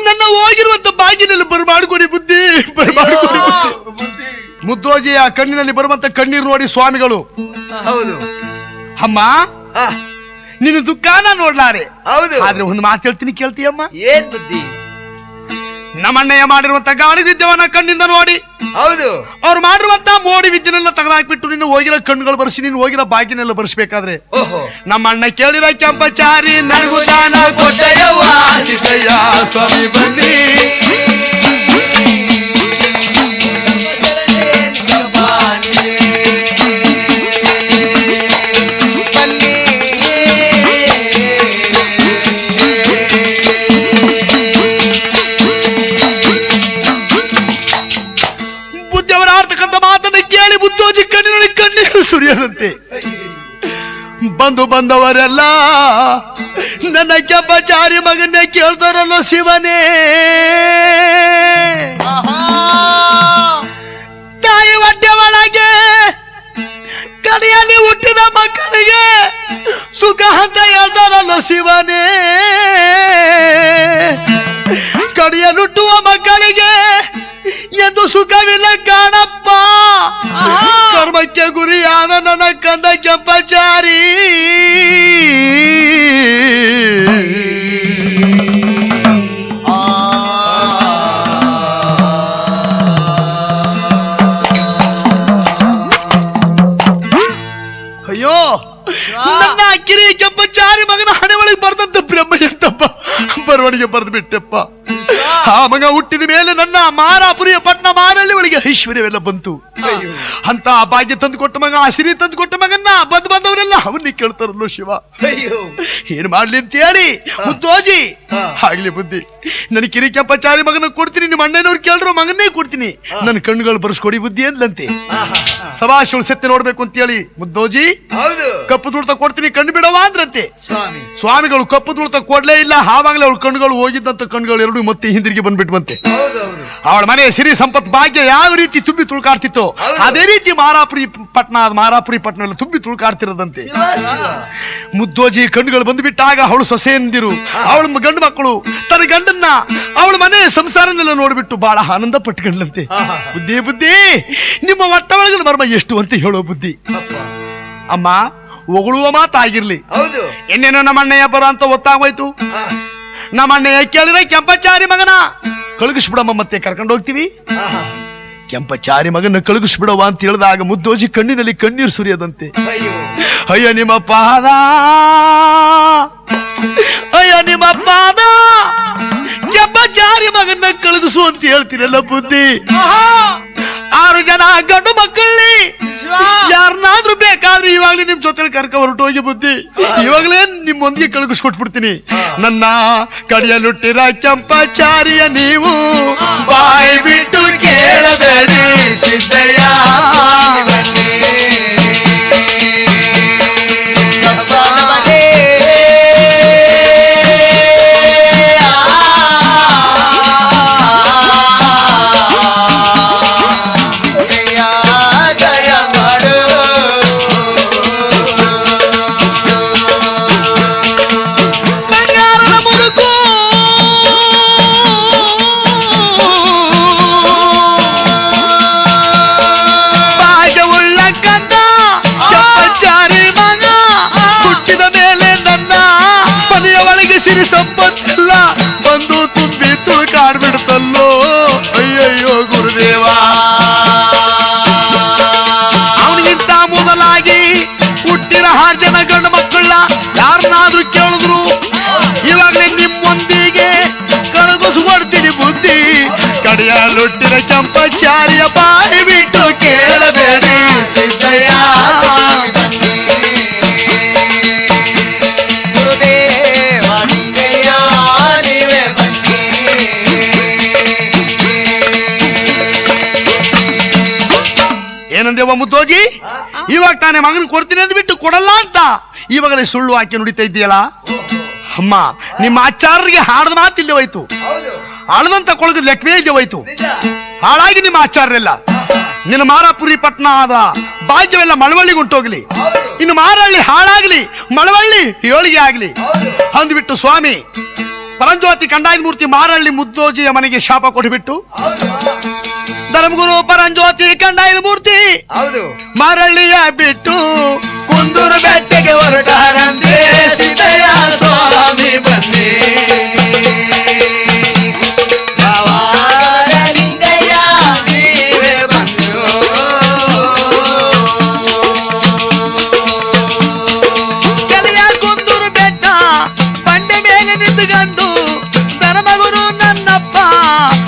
ನನ್ನ ಹೋಗಿರುವಂತ ಬಾಗಿನಲ್ಲಿ ಬರ್ಮಾಡ್ಕೊಡಿ ಬುದ್ಧಿ ಬರ್ಮಾಡ್ಕೊಡಿ ಮುದ್ದೋಜಿಯ ಕಣ್ಣಿನಲ್ಲಿ ಬರುವಂತ ಕಣ್ಣೀರು ನೋಡಿ ಸ್ವಾಮಿಗಳು ಹೌದು ಅಮ್ಮ ನಿನ್ನ ದುಃಖನ ನೋಡ್ಲಾರೆ ಹೌದು ಆದ್ರೆ ಒಂದು ಮಾತು ಹೇಳ್ತೀನಿ ಕೇಳ್ತೀಯಮ್ಮ ಏನ್ ಬುದ್ಧಿ ನಮ್ಮಣ್ಣಯ್ಯ ಮಾಡಿರುವಂತ ಗಾಳಿ ವಿದ್ಯವನ್ನ ಕಣ್ಣಿಂದ ನೋಡಿ ಹೌದು ಅವ್ರು ಮಾಡಿರುವಂತ ಮೋಡಿ ವಿದ್ಯೆನೆಲ್ಲ ತೆಗೆದಾಕ್ಬಿಟ್ಟು ನಿನ್ನ ಹೋಗಿರೋ ಕಣ್ಣುಗಳು ಬರ್ಸಿ ನೀನು ಹೋಗಿರೋ ಬಾಗಿನೆಲ್ಲ ಬರ್ಸ್ಬೇಕಾದ್ರೆ ನಮ್ಮ ಅಣ್ಣ ಕೇಳಿರೋ ಕೆಂಪಚಾರಿ ನನಗೂ ದಾನ ಕೊಟ್ಟಯ್ಯವ್ವ ಸಿದ್ದಯ್ಯ ಸ್ವಾಮಿ ಬನ್ನಿ ಮುದ್ದೋಜಿ ಕಣ್ಣಿನಲ್ಲಿ ಕಣ್ಣೀರು ಸುರಿಯದಂತೆ ಬಂದು ಬಂದವರೆಲ್ಲ ನನ್ನ ಕೆಂಪಚಾರಿ ಮಗನ್ನೇ ಕೇಳ್ತಾರಲ್ಲ ಶಿವನೇ ತಾಯಿ ಹೊಟ್ಟೆ ಒಳಗೆ ಕಡೆಯಲ್ಲಿ ಹುಟ್ಟಿದ ಮಕ್ಕಳಿಗೆ ಸುಖ ಅಂತ ಹೇಳ್ತಾರಲ್ಲ ಶಿವನೇ ಕಡೆಯಲ್ಲುಟ್ಟುವ ಮಕ್ಕಳಿಗೆ ಎಂದು ಸುಖವಿಲ್ಲ ಕಾಣಪ್ಪ ಕರ್ಮಕ್ಕೆ ಗುರಿಯಾದ ನನ್ನ ಕಂದ ಕೆಂಪಚಾರಿ ಅಯ್ಯೋ ನನ್ನ ಕಿರಿ ಕೆಂಪಚಾರಿ ಮಗನ ಹಣೆ ಒಳಗೆ ಬರ್ದಂತ ಬ್ರಹ್ಮ ಎಂತಪ್ಪ ಬರವಣಿಗೆ ಬರೆದು ಬಿಟ್ಟೆಪ್ಪ. ಆ ಮಗ ಹುಟ್ಟಿದ ಮೇಲೆ ನನ್ನ ಮಾರಾಪುರಿಯ ಪಟ್ಟಣ ಮಾರಳ್ಳಿ ಒಳಗೆ ಐಶ್ವರ್ಯವೆಲ್ಲ ಬಂತು. ಅಂತ ಭಾಗ್ಯ ತಂದು ಕೊಟ್ಟ ಮಗ, ಸಿರಿ ತಂದು ಕೊಟ್ಟ ಮಗನ್ನ ಬಂದವರೆಲ್ಲ ಅವನ್ನೇ ಕೇಳ್ತಾರಲ್ಲೋ ಶಿವ. ಏನ್ ಮಾಡ್ಲಿ ಅಂತ ಹೇಳಿ ಮುದ್ದೋಜಿ ಆಗ್ಲಿ ಬುದ್ಧಿ, ನನ್ ಕಿರಿ ಕೆಂಪಚಾರಿ ಮಗನ ಕೊಡ್ತೀನಿ, ನಿಮ್ಮ ಅಣ್ಣನವ್ರು ಕೇಳ್ರು ಮಗನ್ನೇ ಕೊಡ್ತೀನಿ, ನನ್ನ ಕಣ್ಣುಗಳು ಬರ್ಸ್ಕೊಡಿ ಬುದ್ಧಿ ಅಂದ್ಲಂತೆ. ಸಭಾಶಿವಳು ಸತ್ಯ ನೋಡ್ಬೇಕು ಅಂತ ಹೇಳಿ ಮುದ್ದೋಜಿ ಕಪ್ಪು ತುಳ್ತ ಕೊಡ್ತೀನಿ ಕಣ್ಣು ಬಿಡವ ಅಂದ್ರಂತೆ. ಸ್ವಾಮಿಗಳು ಕಪ್ಪು ತುಳ್ತ ಕೊಡ್ಲೇ ಇಲ್ಲ. ಆವಾಗಲೇ ಅವಳ ಕಣ್ಣುಗಳು ಹೋಗಿದ್ದಂತ ಕಣ್ಣುಗಳು ಎರಡು ಮತ್ತೆ ಹಿಂದಿರುಗಿ ಬಂದ್ಬಿಟ್ವಂತೆ. ಅವಳ ಮನೆ ಸಿರಿ ಸಂಪತ್ ಭಾಗ್ಯ ಯಾವ ರೀತಿ ತುಂಬಿ ತುಳ್ಕಾಡ್ತಿತ್ತು ಅದೇ ರೀತಿ ಮಾರಾಪುರಿ ಪಟ್ಟಣ ಎಲ್ಲ ತುಂಬಿ ತುಳ್ಕಾಡ್ತಿರೋದಂತೆ. ಮುದ್ದೋಜಿ ಕಣ್ಣುಗಳು ಬಂದ್ಬಿಟ್ಟಾಗ ಅವಳು ಸೊಸೆಯಂದಿರು, ಅವಳ ಗಂಡು ಮಕ್ಕಳು ತನ್ನ ಗಂಡನ್ನ ಅವಳ ಮನೆ ಸಂಸಾರನೆಲ್ಲ ನೋಡ್ಬಿಟ್ಟು ಬಹಳ ಆನಂದ ಪಟ್ಕೊಂಡ್ಲಂತೆ. ಬುದ್ಧಿ ಬುದ್ಧಿ, ನಿಮ್ಮ ಒಟ್ಟ ಒಳಗಿನ ಮರ್ಮ ಎಷ್ಟು ಅಂತ ಹೇಳೋ ಬುದ್ಧಿ. ಅಮ್ಮ ಹೊಗಳುವ ಮಾತಾಗಿರ್ಲಿ, ಇನ್ನೇನೋ ನಮ್ಮ ಅಣ್ಣಯ್ಯ ಬರೋ ಅಂತ ಗೊತ್ತಾಗೋಯ್ತು. ನಮ್ಮ ಅಣ್ಣಯ್ಯ ಕೇಳಿದ್ರೆ ಕೆಂಪಚಾರಿ ಮಗನ ಕಳಗಿಸ್ಬಿಡಮ್ಮ, ಮತ್ತೆ ಕರ್ಕೊಂಡು ಹೋಗ್ತೀವಿ. ಕೆಂಪಚಾರಿ ಮಗನ ಕಳಗಿಸ್ಬಿಡವ ಅಂತ ಹೇಳಿದಾಗ ಮುದ್ದೋಜಿ ಕಣ್ಣಿನಲ್ಲಿ ಕಣ್ಣೀರು ಸುರಿಯದಂತೆ. ಅಯ್ಯೋ ನಿಮ್ಮ ಪಾದ, ಅಯ್ಯೋ ನಿಮ್ಮ ಪಾದ, ಕೆಂಪಚಾರಿ ಮಗನ ಕಳಗಿಸು ಅಂತ ಹೇಳ್ತೀರಲ್ಲ ಬುದ್ಧಿ. 6 ಜನ ಗಂಡು ಮಕ್ಕಳಲ್ಲಿ ಯಾರನ್ನಾದ್ರೂ ಬೇಕಾದ್ರೆ ಇವಾಗ್ಲೇ ನಿಮ್ ಜೊತೆ ಕರ್ಕ ಹೊರಟೋಗಿ ಬುದ್ಧಿ, ಇವಾಗ್ಲೇ ನಿಮ್ಮೊಂದಿಗೆ ಕಳಗಿಸ್ಕೊಟ್ಬಿಡ್ತೀನಿ. ನನ್ನ ಕಡಿಯಲುಟ್ಟಿರ ಕೆಂಪಚಾರಿಯ ನೀವು ಬಾಯಿ ಬಿಟ್ಟು ಕೇಳಬೇಡಿ ಸಿದ್ದಯ್ಯ. ಸಿರಿ ಸಂಪತ್ತೆಲ್ಲ ಬಂದು ತುಂಬಿ ತುಳ್ಕಾಡ್ಬಿಡ್ತಲ್ಲೋ. ಅಯ್ಯಯ್ಯೋ ಗುರುದೇವ, ಅವನಿಗಿಂತ ಮೊದಲಾಗಿ ಹುಟ್ಟಿರ 6 ಜನ ಗಂಡು ಮಕ್ಕಳ ಯಾರನ್ನಾದ್ರೂ ಕೇಳಿದ್ರು ಇವಾಗಲೇ ನಿಮ್ಮೊಂದಿಗೆ ಕಳಗಿಸ್ಕೊಡ್ತೀನಿ ಬುದ್ಧಿ. ಕಡಿಯಲುಟ್ಟಿರ ಕೆಂಪಚಾರಿಯ ಬಾಯಿ ಬಿಟ್ಟು ಕೇಳಬೇಡಿ ಸಿದ್ದಯ್ಯ. ಏನಂದೇವ ಮುದ್ದೋಜಿ, ಇವಾಗ ತಾನೇ ಮಗನ್ ಕೊಡ್ತೀನಿ ಅಂದ್ಬಿಟ್ಟು ಕೊಡಲ್ಲ ಅಂತ ಇವಾಗಲೇ ಸುಳ್ಳು ಹಾಕಿ ನುಡಿತಾ ಇದ್ದೀಯಲ್ಲ. ಅಮ್ಮ, ನಿಮ್ಮ ಆಚಾರ್ಯರಿಗೆ ಹಾಡದ ಮಾತಿಲ್ಲದೆ ಹೋಯ್ತು, ಆಳದಂತ ಕೊಳಗ ಲೆಕ್ಕವೇ ಇಲ್ಲದೆ ಹೋಯ್ತು. ಹಾಳಾಗಿ ನಿಮ್ಮ ಆಚಾರ್ಯರೆಲ್ಲ ನಿನ್ನ ಮಾರಾಪುರಿ ಪಟ್ಟಣ ಆದ ಭಾಗ್ಯವೆಲ್ಲ ಮಳವಳ್ಳಿಗೆ ಉಂಟೋಗ್ಲಿ, ಇನ್ನು ಮಾರಳ್ಳಿ ಹಾಳಾಗ್ಲಿ, ಮಳವಳ್ಳಿ ಏಳಿಗೆ ಆಗ್ಲಿ ಅಂದ್ಬಿಟ್ಟು ಸ್ವಾಮಿ ಪರಂಜ್ಯೋತಿ ಕಂಡಾಯ ಮೂರ್ತಿ ಮಾರಳ್ಳಿ ಮುದ್ದೋಜಿಯ ಮನೆಗೆ ಶಾಪ ಕೊಟ್ಟುಬಿಟ್ಟು ಧರ್ಮಗುರು ಪರಂಜ್ಯೋತಿ ಕಂಡಾಯ ಮೂರ್ತಿ ಮಾರಳ್ಳಿಯ ಬಿಟ್ಟು ಕುಂದೂರು ಬೆಟ್ಟಗೆ ಹೊರಟಾರಂತೆ ಸಿದ್ದಯ್ಯ ಸ್ವಾಮಿ ಬನ್ನಿ. ಧರ್ಮಗುರು ನನ್ನಪ್ಪ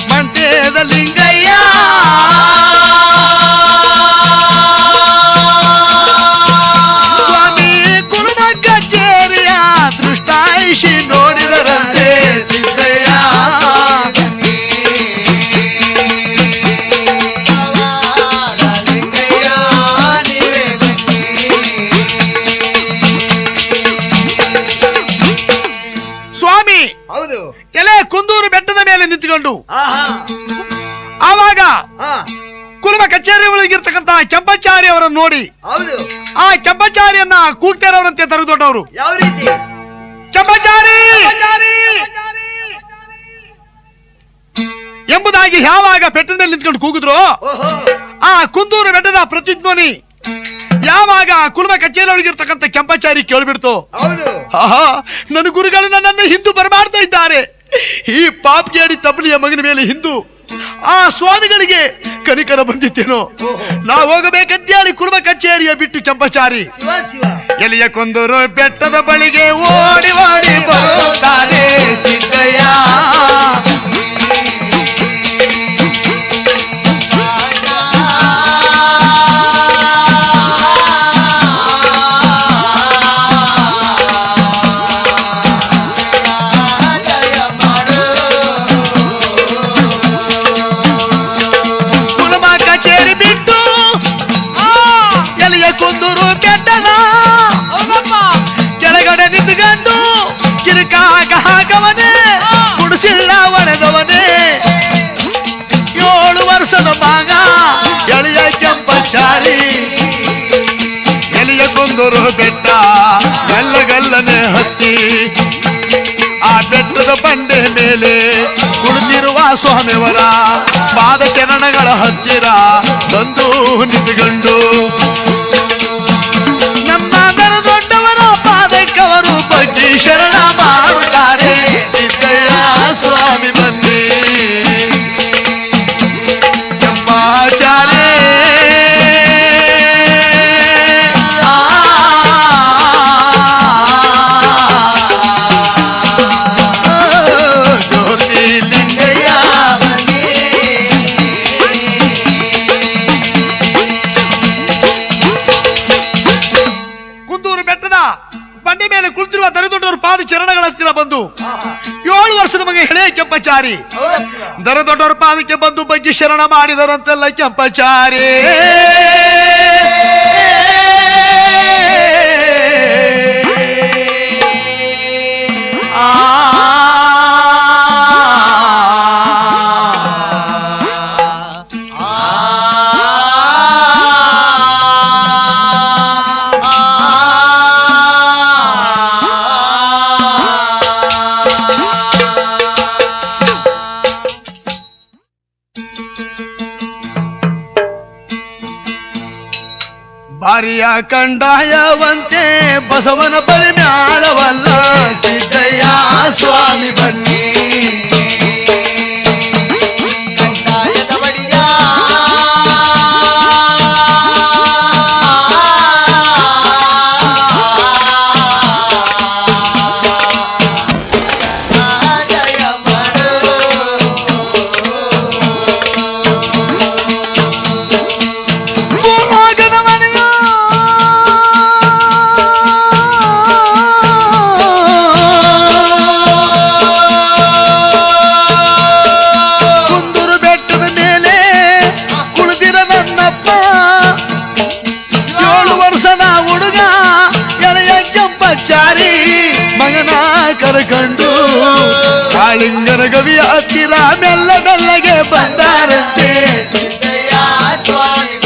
ಮಂಟೇದ ಲಿಂಗಯ್ಯ ಸ್ವಾಮಿ ಕುರುಮ ಕಚೇರಿಯ ದೃಷ್ಟಾಯಿಸಿ ನೋಡಿದರಂತೆ ಸಿದ್ದಯ್ಯ. ಸ್ವಾಮಿ ಎಲೆ ಕುಂದೂರು ಬೆಟ್ಟದ ಮೇಲೆ ನಿಂತುಕೊಂಡು ಆವಾಗ ಕುರುಮ ಕಚೇರಿ ಒಳಗಿರ್ತಕ್ಕಂತ ಕೆಂಪಚಾರಿ ಅವರನ್ನು ನೋಡಿ ಆ ಕೆಂಪಚಾರಿಯನ್ನ ಕೂಗ್ತಾರವರಂತೆ ತರ ದೊಡ್ಡವರು. ಯಾವ ರೀತಿ ಕೆಂಪಚಾರಿ ಎಂಬುದಾಗಿ ಯಾವಾಗ ಬೆಟ್ಟದ ಮೇಲೆ ನಿಂತ್ಕೊಂಡು ಕೂಗಿದ್ರು ಆ ಕುಂದೂರು ಬೆಟ್ಟದ ಪ್ರತಿಧ್ವನಿ ಯಾವಾಗ ಕುಲುಮ ಕಚೇರಿ ಒಳಗಿರ್ತಕ್ಕಂಥ ಕೆಂಪಾಚಾರಿ ಕೇಳ್ಬಿಡ್ತು, ಹೌದು. ಆಹಾ ನನ್ನ ಗುರುಗಳು ನನ್ನನ್ನು ಹಿಂದೂ ಬರಮಾಡ್ತಾ ಇದ್ದಾರೆ, ಈ ಪಾಪ್ಗೇಡಿ ತಬ್ಲಿಯ ಮಗನ ಮೇಲೆ ಹಿಂದೂ ಆ ಸ್ವಾಮಿಗಳಿಗೆ ಕನಿಕರ ಬಂದಿತ್ತೇನೋ, ನಾವು ಹೋಗಬೇಕಂತೇಳಿ ಕುಲುಮ ಕಚೇರಿಯ ಬಿಟ್ಟು ಕೆಂಪಾಚಾರಿ ಶಿವ ಶಿವ ಎಲಿಯ ಕುಂದೂರು ಬೆಟ್ಟದ ಬಳಿಗೆ ಓಡಿ ಓಡಿ ಬರುತ್ತಾರೆ ಸಿದ್ದಯ್ಯ. ಕುಂದೂರು ಬೆಟ್ಟದ ಕೆಳಗಡೆ ನಿಂತುಕೊಂಡು ಕಿರುಕಾಗ ಹಾಕವನೇ ಕುಡಿಸಿಲ್ಲ ಒಡೆದವನೇ 7 ವರ್ಷದ ಮಗ ಎಳೆಯ ಕೆಂಪಾಚಾರಿ ಎಲೆಯ ಕುಂದೂರು ಬೆಟ್ಟ ಗಲ್ಲಗಲ್ಲನೆ ಹತ್ತಿ ಆ ಬೆಟ್ಟದ ಬಂಡೆ ಮೇಲೆ ಕುಳಿತಿರುವ ಸ್ವಾಮಿಯವರ ಪಾದ ಚರಣಗಳ ಹತ್ತಿರ ಬಂದು ನಿಂತುಕೊಂಡು ನಮ್ಮ ದರ ದೊಡ್ಡವರ ಪಾದಕ್ಕವರು ಬಗ್ಗಿ ಶರಣ ಮಾಡುತ್ತಾರೆ ಸಿದ್ದಯ್ಯ ಸ್ವಾಮಿ ಬನ್ನಿ ಕೆಂಪಾಚಾರಿ. ಬಂಡೆ ಮೇಲೆ ಕುಳಿತಿರುವ ದರದೊಡ್ಡವರು ಪಾದ ಚರಣಗಳ ಹತ್ತಿರ ಬಂದು 7 ವರ್ಷದ ಮಗ ಎಳೆಯ ಕೆಂಪಾಚಾರಿ ದರದೊಡ್ಡವರ ಪಾದಕ್ಕೆ ಬಂದು ಬಗ್ಗಿ ಶರಣ ಮಾಡಿದರಂತೆಲ್ಲ ಕೆಂಪಾಚಾರಿ. ಬಾರಿಯ ಕಂಡಾಯವಂತೆ ಬಸವನ ಪರಿಮ್ಯಾಳವಲ್ಲ ಸಿದ್ದಯ್ಯ ಸ್ವಾಮಿ ಬನ್ನಿ ಕಂಡಾಯದ ಬಡಿಯ ಮಗನ ಕರ್ಕೊಂಡು ಕಾಳಿಂಗನ ಗವಿಯ ಹತ್ತಿರ ಮೆಲ್ಲ ಮೆಲ್ಲಗೆ ಬಂದಾರಂತೆ ಸಿದ್ದಯ್ಯ ಸ್ವಾಮಿ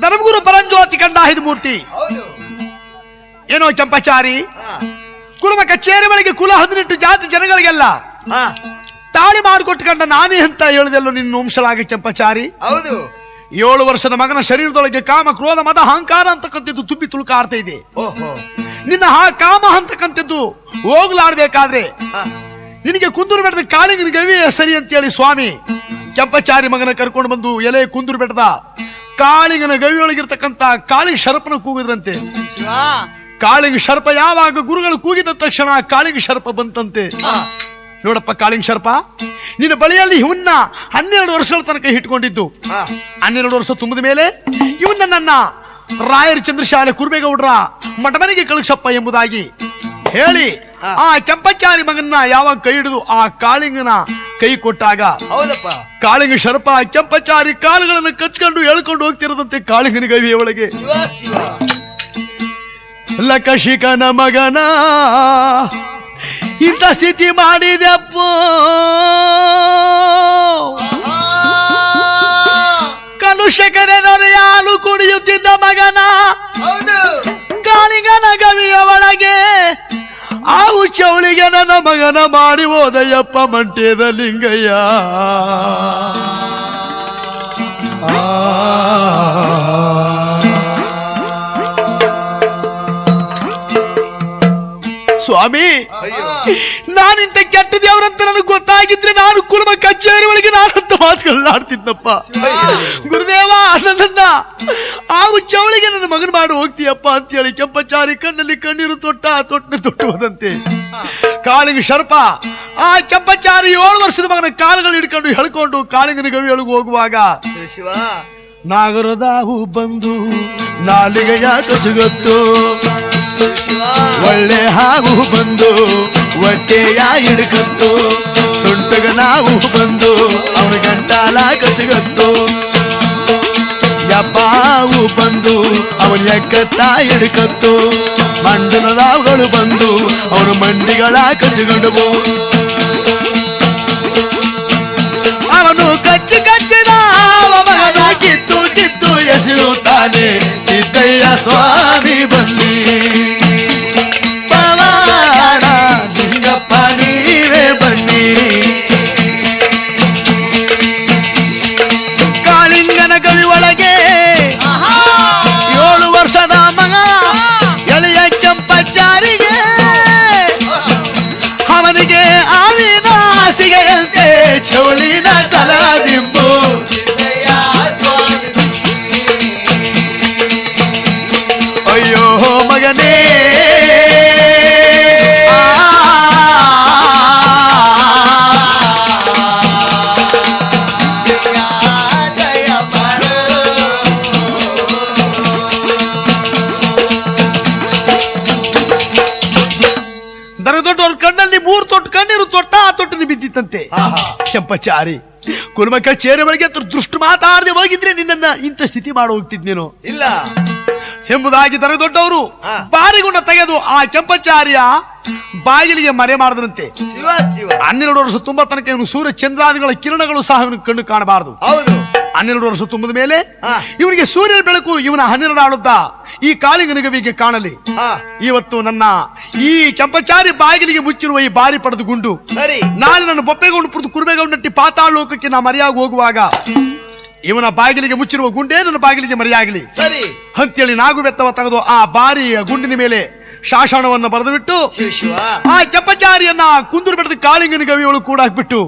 ಧರ್ಮಗುರು ಪರಂಜ್ಯೋತಿ ಕಂಡ 5 ಮೂರ್ತಿ ಏನೋ ಕೆಂಪಾಚಾರಿ ಕುಲುಮ ಕಚೇರಿ ಒಳಗೆ ಕುಲ 18 ಜಾತಿ ಜನಗಳಿಗೆಲ್ಲ ತಾಳಿ ಮಾಡಿಕೊಟ್ಟುಕೊಂಡ ನಾನೇ ಅಂತ ಹೇಳಿದೆಲ್ಲೋ ನಿನ್ನ ವಂಶಲಾಗಿ ಕೆಂಪಾಚಾರಿ. ಹೌದು. 7 ವರ್ಷದ ಮಗನ ಶರೀರದೊಳಗೆ ಕಾಮ ಕ್ರೋಧ ಮದ ಅಹಂಕಾರ ಅಂತಕ್ಕಂಥದ್ದು ತುಂಬಿ ತುಳುಕಾಡ್ತಾ ಇದೆ. ನಿನ್ನ ಆ ಕಾಮ ಅಂತಕ್ಕಂಥದ್ದು ಹೋಗ್ಲಾಡ್ಬೇಕಾದ್ರೆ ನಿನಗೆ ಕುಂದೂರು ಬೆಟ್ಟದ ಕಾಳಿಂಗನ ಗವಿ ಸರಿ ಅಂತೇಳಿ ಸ್ವಾಮಿ ಕೆಂಪಾಚಾರಿ ಮಗನ ಕರ್ಕೊಂಡು ಬಂದು ಎಲೆ ಕುಂದೂರು ಬೆಟ್ಟದ ಕಾಳಿಂಗನ ಗವಿಯೊಳಗಿರ್ತಕ್ಕಂಥ ಕಾಳಿಂಗ ಶರಪನ ಕೂಗಿದ್ರಂತೆ. ಕಾಳಿಂಗ ಶರ್ಪ ಯಾವಾಗ ಗುರುಗಳು ಕೂಗಿದ ತಕ್ಷಣ ಕಾಳಿಂಗ ಶರ್ಪ ಬಂತಂತೆ. ನೋಡಪ್ಪ ಕಾಳಿಂಗ ಶರ್ಪ, ನಿನ್ನ ಬಳಿಯಲ್ಲಿ ಇವನ್ನ 12 ವರ್ಷಗಳ ತನಕ ಇಟ್ಕೊಂಡಿದ್ದು, 12 ವರ್ಷ ತುಂಬಿದ ಮೇಲೆ ಇವನ್ನ ನನ್ನ ರಾಯರ ಚಂದ್ರಶಾಲೆ ಕುರ್ಬೇಗೌಡ್ರ ಮಠಮನೆಗೆ ಕಳಿಸಪ್ಪ ಎಂಬುದಾಗಿ ಹೇಳಿ ಆ ಕೆಂಪಾಚಾರಿ ಮಗನ್ನ ಯಾವಾಗ ಕೈ ಹಿಡಿದು ಆ ಕಾಳಿಂಗನ ಕೈ ಕೊಟ್ಟಾಗ ಕಾಳಿಂಗ ಶರ್ಪ ಕೆಂಪಾಚಾರಿ ಕಾಲುಗಳನ್ನು ಕಚ್ಕೊಂಡು ಎಳ್ಕೊಂಡು ಹೋಗ್ತಿರದಂತೆ ಕಾಳಿಂಗನ ಗವಿಯ ಒಳಗೆ ಲಕಶಿಕನ ಮಗನ ಇಂಥ ಸ್ಥಿತಿ ಮಾಡಿದೆಪ್ಪ. ಕಲುಷಕರೇ ಹಾಲು ಕುಡಿಯುತ್ತಿದ್ದ ಮಗನ ಚೌಳಿಗೆ ನನ್ನ ಮಗನ ಮಾಡಿ ಹೋದಯ್ಯಪ್ಪ ಮಂಟೇದ ಲಿಂಗಯ್ಯ. ಸ್ವಾಮಿ, ನಾನಿಂತ ಕೆಟ್ಟ ದೇವರಂತ ನನಗೆ ಗೊತ್ತಾಗಿದ್ರೆ ನಾನು ಕುಲಮ ಕಚೇರಿ ಒಳಗೆ ನಾನಂತ ಮಾತುಗಳನ್ನಾಡ್ತಿದ್ನಪ್ಪ. ಗುರುದೇವ, ನನ್ನನ್ನ ಆವು ಚೌಳಿಗೆ ನನ್ನ ಮಗನ ಮಾಡಿ ಹೋಗ್ತೀಯಪ್ಪ ಅಂತೇಳಿ ಕೆಂಪಚಾರಿ ಕಣ್ಣಲ್ಲಿ ಕಣ್ಣೀರು ತೊಟ್ಟು ಹೋದಂತೆ ಕಾಳಿಂಗ ಶರ್ಪ ಆ ಕೆಂಪಚಾರಿ 7 ವರ್ಷದ ಮಗನ ಕಾಲುಗಳು ಹಿಡ್ಕೊಂಡು ಹೇಳ್ಕೊಂಡು ಕಾಳಿಂಗನ ಗವಿಯೊಳಗೆ ಹೋಗುವಾಗ ನಾಗರದಾವು ಬಂದು ನಾಲಿಗೆಯ ಕಚುಗತ್ತು, ಒಳ್ಳೆ ಹಾವು ಬಂದು ಹೊಟ್ಟೆಯ ಹಿಡ್ಕತ್ತು, ಸೊಂಟಗ ನಾವು ಬಂದು ಅವನ ಗಂಟಾಲ ಕಚುಗತ್ತು, ಯಪ್ಪಾವು ಬಂದು ಅವನ ಎಕ್ಕತ್ತ ಹಿಡ್ಕತ್ತು, ಮಂಡಲದಾವುಗಳು ಬಂದು ಅವನ ಮಂಡಿಗಳ ಕಚ್ಚುಗಂಡವು. ಅವನು ಕಚ್ಚಿದ ಮಗನ ಕಿತ್ತು ಎಸೆಯುತ್ತಾನೆ ಸಿದ್ದಯ್ಯ ಸ್ವಾಮಿ ಬನ್ನಿ. ಪವಾಡ ಲಿಂಗಪ್ಪ ನೀವೇ ಬನ್ನಿ. ಕಾಳಿಂಗನ ಗವಿ ಒಳಗೆ 7 ವರ್ಷದ ಮಗ ಎಳೆಯ ಕೆಂಪಚಾರಿಗೆ ಅವನಿಗೆ ಆವಿನ ಸಿಗೆಯಂತೆ ಚೌಳಿನ ತಲದಿಂಬು. ಅಯ್ಯೋ ಮಗನೇ, ದೊಡ್ಡವ್ರ ಕಣ್ಣಲ್ಲಿ 3 ತೊಟ್ಟು ಕಣ್ಣೀರು ತೊಟ್ಟನೆ ಬಿದ್ದಿತ್ತಂತೆ. ಕೆಂಪಚಾರಿ ಕುಲಮ ಕಚೇರಿ ಒಳಗೆ ದೃಷ್ಟಿ ಮಾತಾಡದೆ ಹೋಗಿದ್ರೆ ನಿನ್ನನ್ನ ಇಂಥ ಸ್ಥಿತಿ ಮಾಡಿ ಹೋಗ್ತಿದ್ನೇನು ಇಲ್ಲ ಎಂಬುದಾಗಿ ದೊಡ್ಡವರು ಬಾರಿಗುಂಡ ತೆಗೆದು ಆ ಕೆಂಪಚಾರಿಯ ಬಾಗಿಲಿಗೆ ಮರೆ ಮಾಡಿದಂತೆ. 12 ವರ್ಷ ತುಂಬ ತನಕ ಇವನು ಸೂರ್ಯ ಚಂದ್ರಾದಿಗಳ ಕಿರಣಗಳು ಸಹ ಇವನು ಕಣ್ಣು ಕಾಣಬಾರದು. 12 ವರ್ಷ ತುಂಬಿದ ಮೇಲೆ ಇವನಿಗೆ ಸೂರ್ಯನ ಬೆಳಕು ಇವನ 12 ಆಳುತ್ತಾ ಈ ಕಾಳಿಂಗನ ಗವಿಗೆ ಕಾಣಲಿ. ಇವತ್ತು ನನ್ನ ಈ ಕೆಂಪಚಾರಿ ಬಾಗಿಲಿಗೆ ಮುಚ್ಚಿರುವ ಈ ಬಾರಿ ಪಡೆದು ಗುಂಡು ನಾಳೆ ನನ್ನ ಬೊಪ್ಪೆಗೌಂಡು ಪುರಿದು ಕುರುಬೇಗೌಂಡಟ್ಟಿ ಪಾತಾಳ ಲೋಕಕ್ಕೆ ನಾ ಮರೆಯಾಗಿ ಹೋಗುವಾಗ ಇವನ ಬಾಗಿಲಿಗೆ ಮುಚ್ಚಿರುವ ಗುಂಡೇ ನನ್ನ ಬಾಗಿಲಿಗೆ ಮರೆಯಾಗಲಿ ಅಂತೇಳಿ ನಾಗು ಬೆತ್ತವ ತೆಗೆದು ಆ ಬಾರಿಯ ಗುಂಡಿನ ಮೇಲೆ ಶಾಸನವನ್ನು ಬರೆದು ಬಿಟ್ಟು ಆ ಕೆಂಪಚಾರಿಯನ್ನ ಕುಂದೂರು ಬೆಟ್ಟದ ಕಾಳಿಂಗನ ಗವಿಯೊಳಗೆ ಕೂಡ ಹಾಕ್ಬಿಟ್ಟು